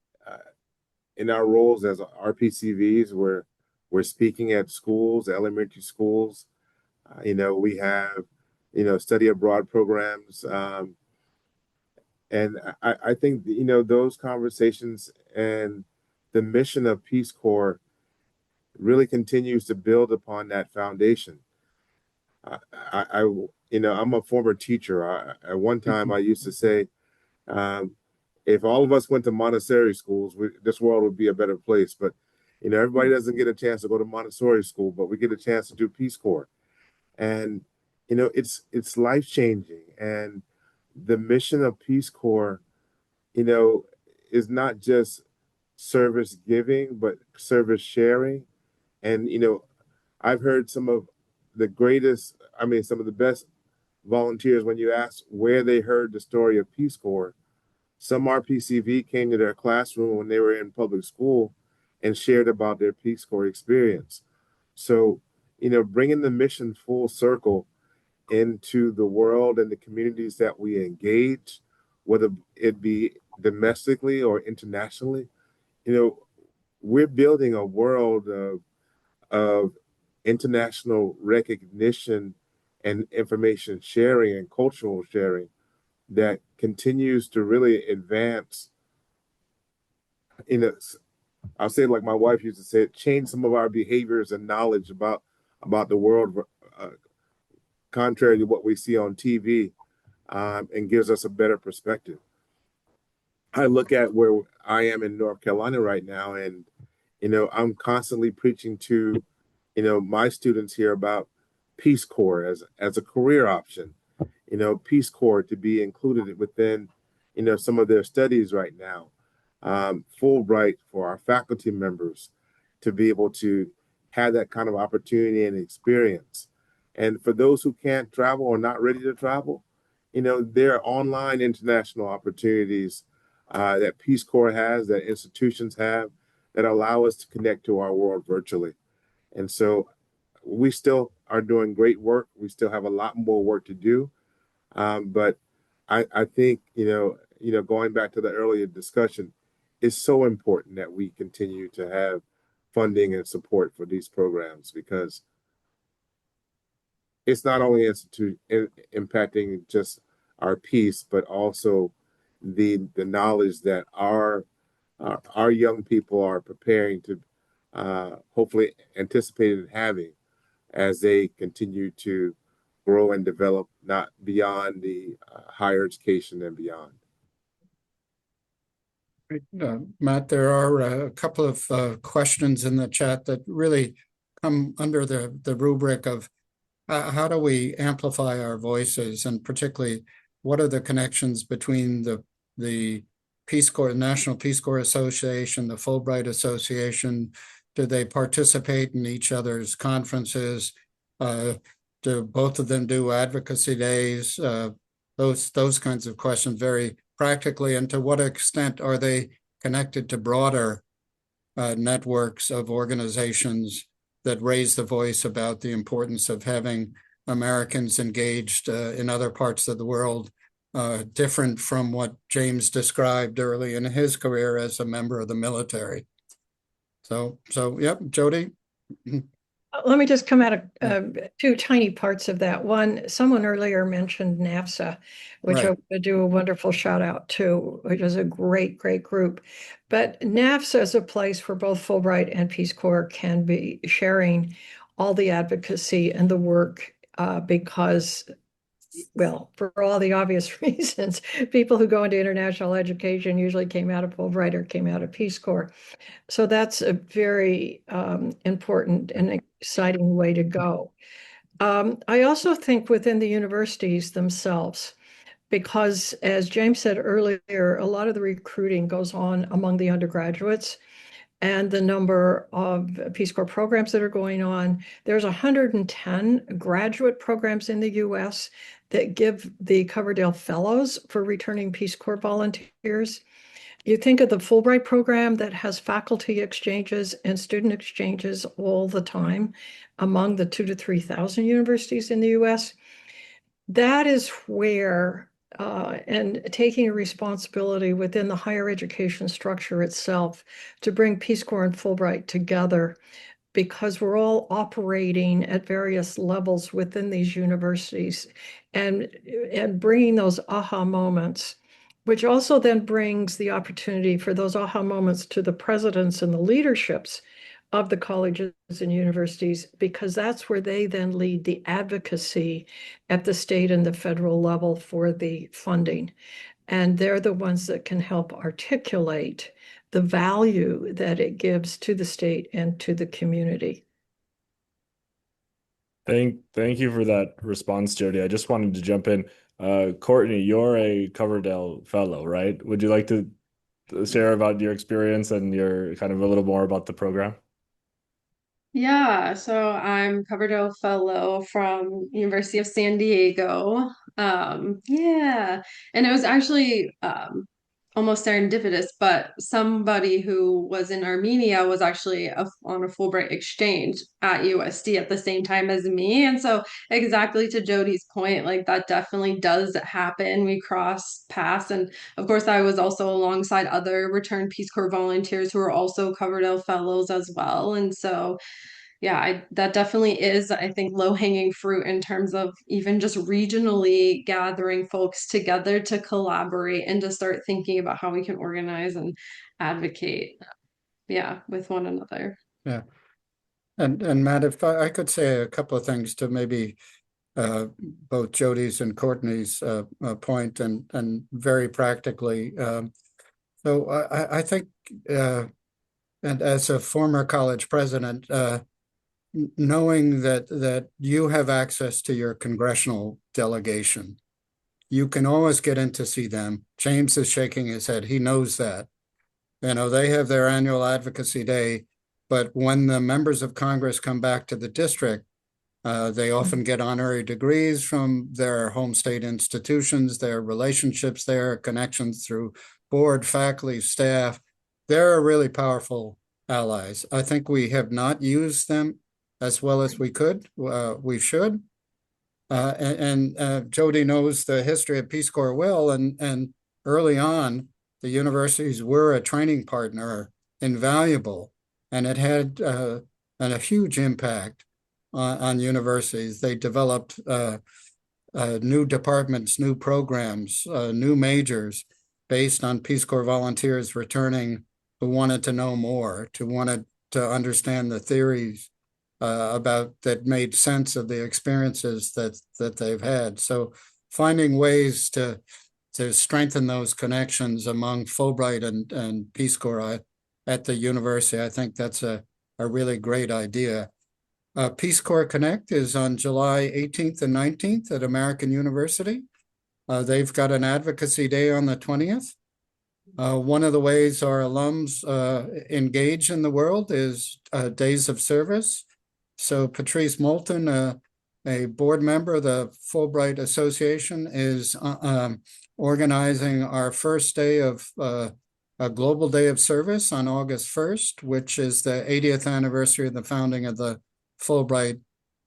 in our roles as RPCVs. We're speaking at schools, elementary schools. We have study abroad programs, and I think those conversations and the mission of Peace Corps really continues to build upon that foundation. I'm a former teacher. At one time, I used to say, if all of us went to Montessori schools, this world would be a better place. But everybody doesn't get a chance to go to Montessori school, but we get a chance to do Peace Corps, and it's life changing. And the mission of Peace Corps, is not just service giving, but service sharing. And I've heard some of the best volunteers, when you ask where they heard the story of Peace Corps. Some RPCV came to their classroom when they were in public school and shared about their Peace Corps experience. So, bringing the mission full circle into the world and the communities that we engage, whether it be domestically or internationally, we're building a world of international recognition and information sharing and cultural sharing that continues to really advance. I'll say, like my wife used to say, change some of our behaviors and knowledge about the world, contrary to what we see on TV, and gives us a better perspective. I look at where I am in North Carolina right now, and I'm constantly preaching to my students here about Peace Corps as a career option. Peace Corps to be included within some of their studies right now. Fulbright for our faculty members to be able to have that kind of opportunity and experience. And for those who can't travel or not ready to travel, there are online international opportunities that Peace Corps has, that institutions have, that allow us to connect to our world virtually. And so we still are doing great work. We still have a lot more work to do. But I think, going back to the earlier discussion, it's so important that we continue to have funding and support for these programs, because it's not only impacting just our peace, but also the knowledge that our young people are preparing to hopefully anticipated having as they continue to grow and develop, not beyond the higher education and beyond. Matt, there are a couple of questions in the chat that really come under the rubric of how do we amplify our voices, and particularly what are the connections between the Peace Corps, National Peace Corps Association, the Fulbright Association? Do they participate in each other's conferences? Do both of them do advocacy days? Those kinds of questions very practically, and to what extent are they connected to broader networks of organizations that raise the voice about the importance of having Americans engaged in other parts of the world, different from what James described early in his career as a member of the military. So yep, Jody. Let me just come at two tiny parts of that. One, someone earlier mentioned NAFSA, which I want to do a wonderful shout out to, which is a great, great group. But NAFSA is a place where both Fulbright and Peace Corps can be sharing all the advocacy and the work because, well, for all the obvious reasons, people who go into international education usually came out of Fulbright or came out of Peace Corps. So that's a very important and exciting way to go. I also think within the universities themselves, because as James said earlier, a lot of the recruiting goes on among the undergraduates, and the number of Peace Corps programs that are going on. There's 110 graduate programs in the US that give the Coverdale Fellows for returning Peace Corps volunteers. You think of the Fulbright program that has faculty exchanges and student exchanges all the time among the 2,000 to 3,000 universities in the US. That is where, and taking a responsibility within the higher education structure itself to bring Peace Corps and Fulbright together, because we're all operating at various levels within these universities, and bringing those aha moments, which also then brings the opportunity for those aha moments to the presidents and the leaderships of the colleges and universities, because that's where they then lead the advocacy at the state and the federal level for the funding. And they're the ones that can help articulate the value that it gives to the state and to the community. Thank you for that response, Jody. I just wanted to jump in. Courtney, you're a Coverdale Fellow, right? Would you like to share about your experience and your kind of a little more about the program? Yeah, so I'm Coverdale Fellow from University of San Diego. Yeah, and it was actually almost serendipitous, but somebody who was in Armenia was actually on a Fulbright exchange at USD at the same time as me. And so exactly to Jody's point, like that definitely does happen. We cross paths. And of course, I was also alongside other returned Peace Corps volunteers who are also Coverdale Fellows as well. And so yeah, that definitely is, I think, low-hanging fruit in terms of even just regionally gathering folks together to collaborate and to start thinking about how we can organize and advocate, yeah, with one another. Yeah. And Matt, if I could say a couple of things to maybe both Jody's and Courtney's point, and very practically. So I think, and as a former college president, knowing that you have access to your congressional delegation, you can always get in to see them. James is shaking his head. He knows that. You know, they have their annual advocacy day, but when the members of Congress come back to the district, they often get honorary degrees from their home state institutions, their relationships there, connections through board, faculty, staff. They're really powerful allies. I think we have not used them as well as we could. We should. Jody knows the history of Peace Corps well, and early on, the universities were a training partner, invaluable, and it had a huge impact on universities. They developed new departments, new programs, new majors based on Peace Corps volunteers returning who wanted to know more, wanted to understand the theories about that made sense of the experiences that they've had. So finding ways to strengthen those connections among Fulbright and Peace Corps at the university, I think that's a really great idea. Peace Corps Connect is on July 18th and 19th at American University. They've got an advocacy day on the 20th. One of the ways our alums engage in the world is days of service. So Patrice Moulton, a board member of the Fulbright Association, is organizing our first day of a global day of service on August 1st, which is the 80th anniversary of the founding of the Fulbright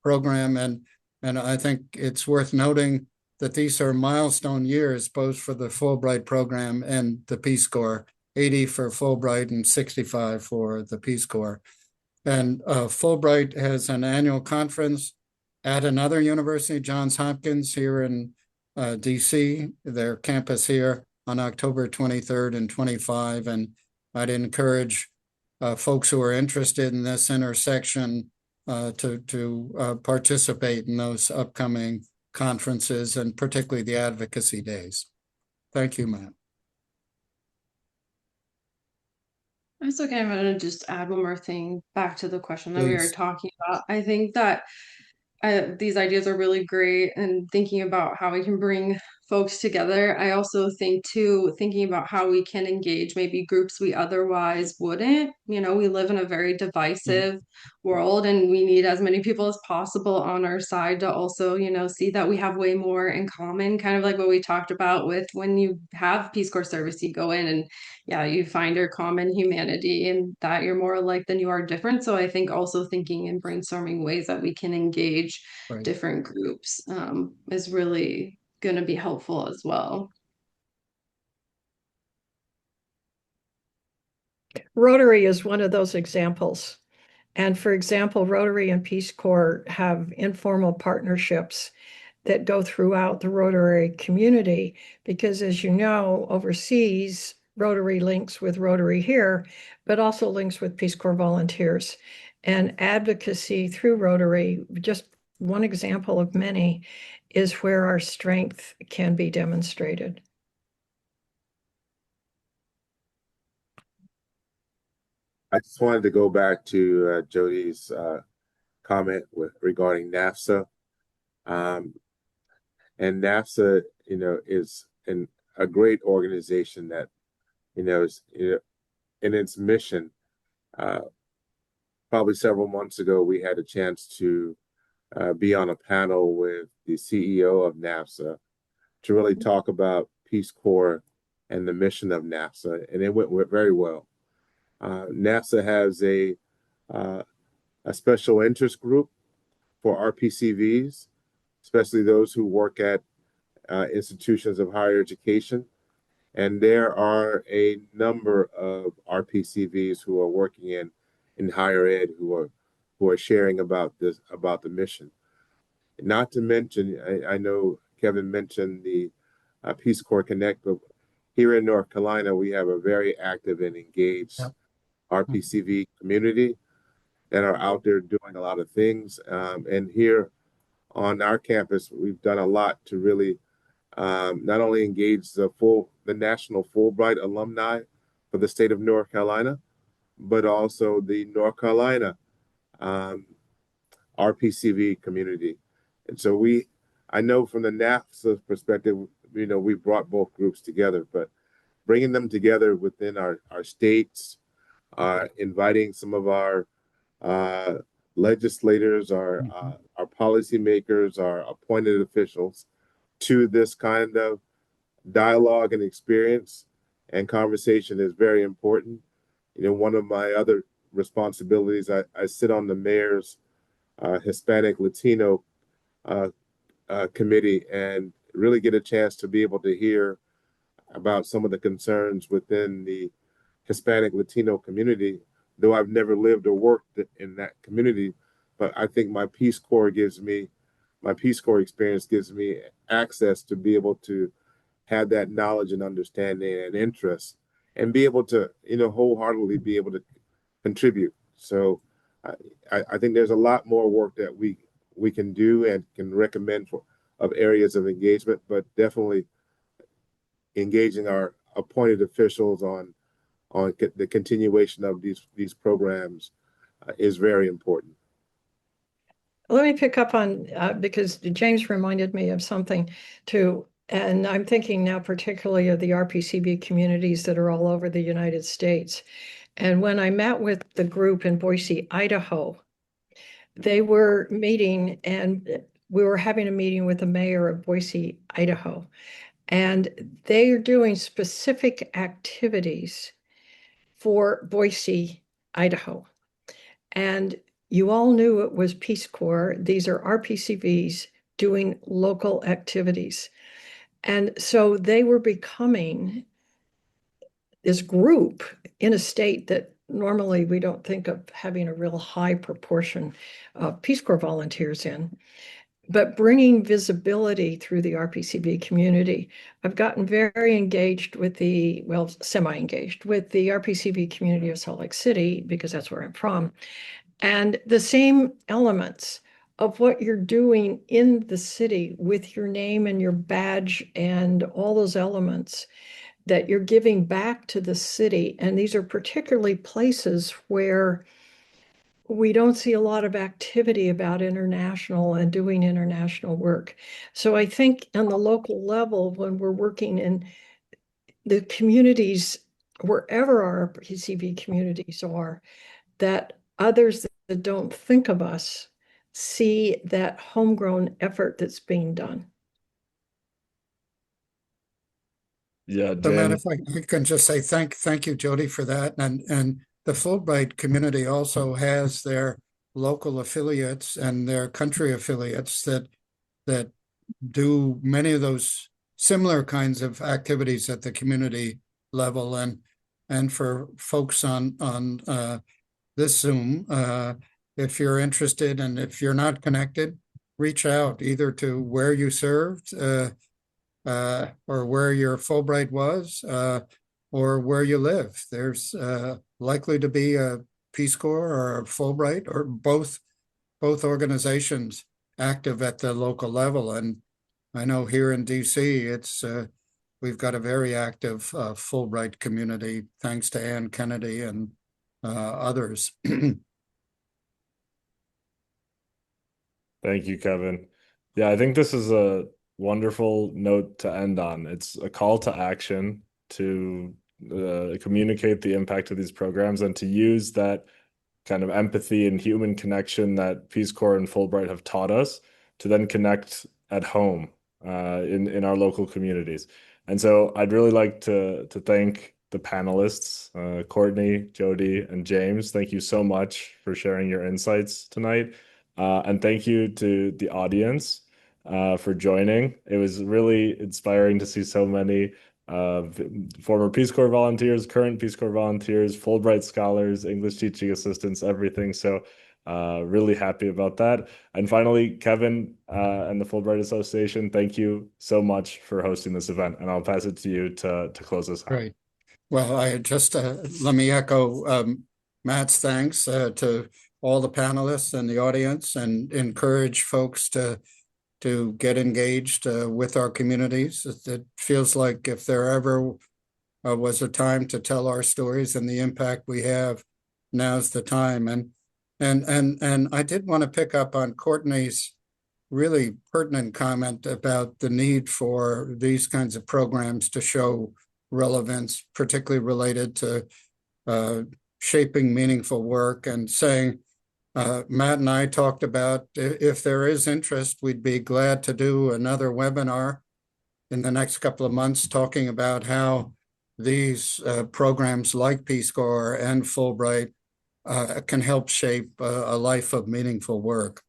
program. And I think it's worth noting that these are milestone years, both for the Fulbright program and the Peace Corps, 80 for Fulbright and 65 for the Peace Corps. And Fulbright has an annual conference at another university, Johns Hopkins, here in DC, their campus here on October 23rd and 25. And I'd encourage folks who are interested in this intersection to participate in those upcoming conferences, and particularly the advocacy days. Thank you, Matt. It's okay. I'm going to just add one more thing back to the question that we were Please. talking about. I think that these ideas are really great, and thinking about how we can bring folks together. I also think too, thinking about how we can engage maybe groups we otherwise wouldn't. You know, we live in a very divisive world, and we need as many people as possible on our side to also, you know, see that we have way more in common, kind of like what we talked about with when you have Peace Corps service, you go in and yeah, you find your common humanity and that you're more alike than you are different. So I think also thinking and brainstorming ways that we can engage different groups is really going to be helpful as well. Rotary is one of those examples. And for example, Rotary and Peace Corps have informal partnerships that go throughout the Rotary community, because as you know, overseas, Rotary links with Rotary here, but also links with Peace Corps volunteers. And advocacy through Rotary, just one example of many, is where our strength can be demonstrated. I just wanted to go back to Jody's comment regarding NAFSA. And NAFSA, you know, is a great organization that, you know, is in its mission. Probably several months ago, we had a chance to be on a panel with the CEO of NAFSA to really talk about Peace Corps and the mission of NAFSA, and it went very well. NAFSA has a special interest group for RPCVs, especially those who work at institutions of higher education. And there are a number of RPCVs who are working in higher ed who are sharing about the mission. Not to mention, I know Kevin mentioned the Peace Corps Connect, but here in North Carolina, we have a very active and engaged RPCV community that are out there doing a lot of things. And here on our campus, we've done a lot to really not only engage the national Fulbright alumni for the state of North Carolina, but also the North Carolina RPCV community. And so I know from the NAFSA perspective, we brought both groups together, but bringing them together within our states, inviting some of our legislators, our policymakers, our appointed officials to this kind of dialogue and experience and conversation is very important. One of my other responsibilities, I sit on the mayor's Hispanic Latino committee and really get a chance to be able to hear about some of the concerns within the Hispanic Latino community, though I've never lived or worked in that community. But I think my Peace Corps experience gives me access to be able to have that knowledge and understanding and interest and be able to, wholeheartedly be able to contribute. So I think there's a lot more work that we can do and can recommend of areas of engagement, but definitely engaging our appointed officials on the continuation of these programs is very important. Let me pick up on, because James reminded me of something too, and I'm thinking now particularly of the RPCB communities that are all over the United States. And when I met with the group in Boise, Idaho, they were meeting and we were having a meeting with the mayor of Boise, Idaho. And they are doing specific activities for Boise, Idaho. And you all knew it was Peace Corps. These are RPCVs doing local activities. And so they were becoming this group in a state that normally we don't think of having a real high proportion of Peace Corps volunteers in, but bringing visibility through the RPCV community. I've gotten very engaged with semi-engaged with the RPCV community of Salt Lake City because that's where I'm from. And the same elements of what you're doing in the city with your name and your badge and all those elements that you're giving back to the city. And these are particularly places where we don't see a lot of activity about international and doing international work. So I think on the local level, when we're working in the communities, wherever our PCV communities are, that others that don't think of us see that homegrown effort that's being done. Yeah, So Matt, James. if I can just say thank you, Jody, for that. And the Fulbright community also has their local affiliates and their country affiliates that do many of those similar kinds of activities at the community level. And for folks on this Zoom, if you're interested and if you're not connected, reach out either to where you served or where your Fulbright was or where you live. There's likely to be a Peace Corps or a Fulbright or both organizations active at the local level. And I know here in DC, we've got a very active Fulbright community, thanks to Ann Kennedy and others. Thank you, Kevin. Yeah, I think this is a wonderful note to end on. It's a call to action to communicate the impact of these programs and to use that kind of empathy and human connection that Peace Corps and Fulbright have taught us to then connect at home in our local communities. And so I'd really like to thank the panelists, Courtney, Jody, and James. Thank you so much for sharing your insights tonight. And thank you to the audience for joining. It was really inspiring to see so many former Peace Corps volunteers, current Peace Corps volunteers, Fulbright scholars, English teaching assistants, everything. So really happy about that. And finally, Kevin and the Fulbright Association, thank you so much for hosting this event. And I'll pass it to you to close us out. Great. Well, I just let me echo Matt's thanks to all the panelists and the audience, and encourage folks to get engaged with our communities. It feels like if there ever was a time to tell our stories and the impact we have, now's the time. And I did want to pick up on Courtney's really pertinent comment about the need for these kinds of programs to show relevance, particularly related to shaping meaningful work, and saying, Matt and I talked about if there is interest, we'd be glad to do another webinar in the next couple of months talking about how these programs like Peace Corps and Fulbright can help shape a life of meaningful work.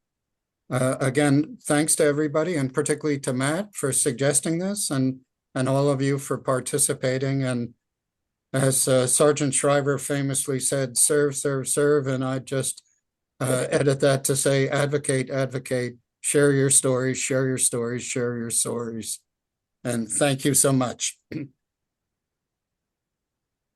Again, thanks to everybody, and particularly to Matt for suggesting this, and all of you for participating. And as Sergeant Shriver famously said, serve, serve, serve. And I just edit that to say advocate, advocate, share your stories, share your stories, share your stories. And thank you so much.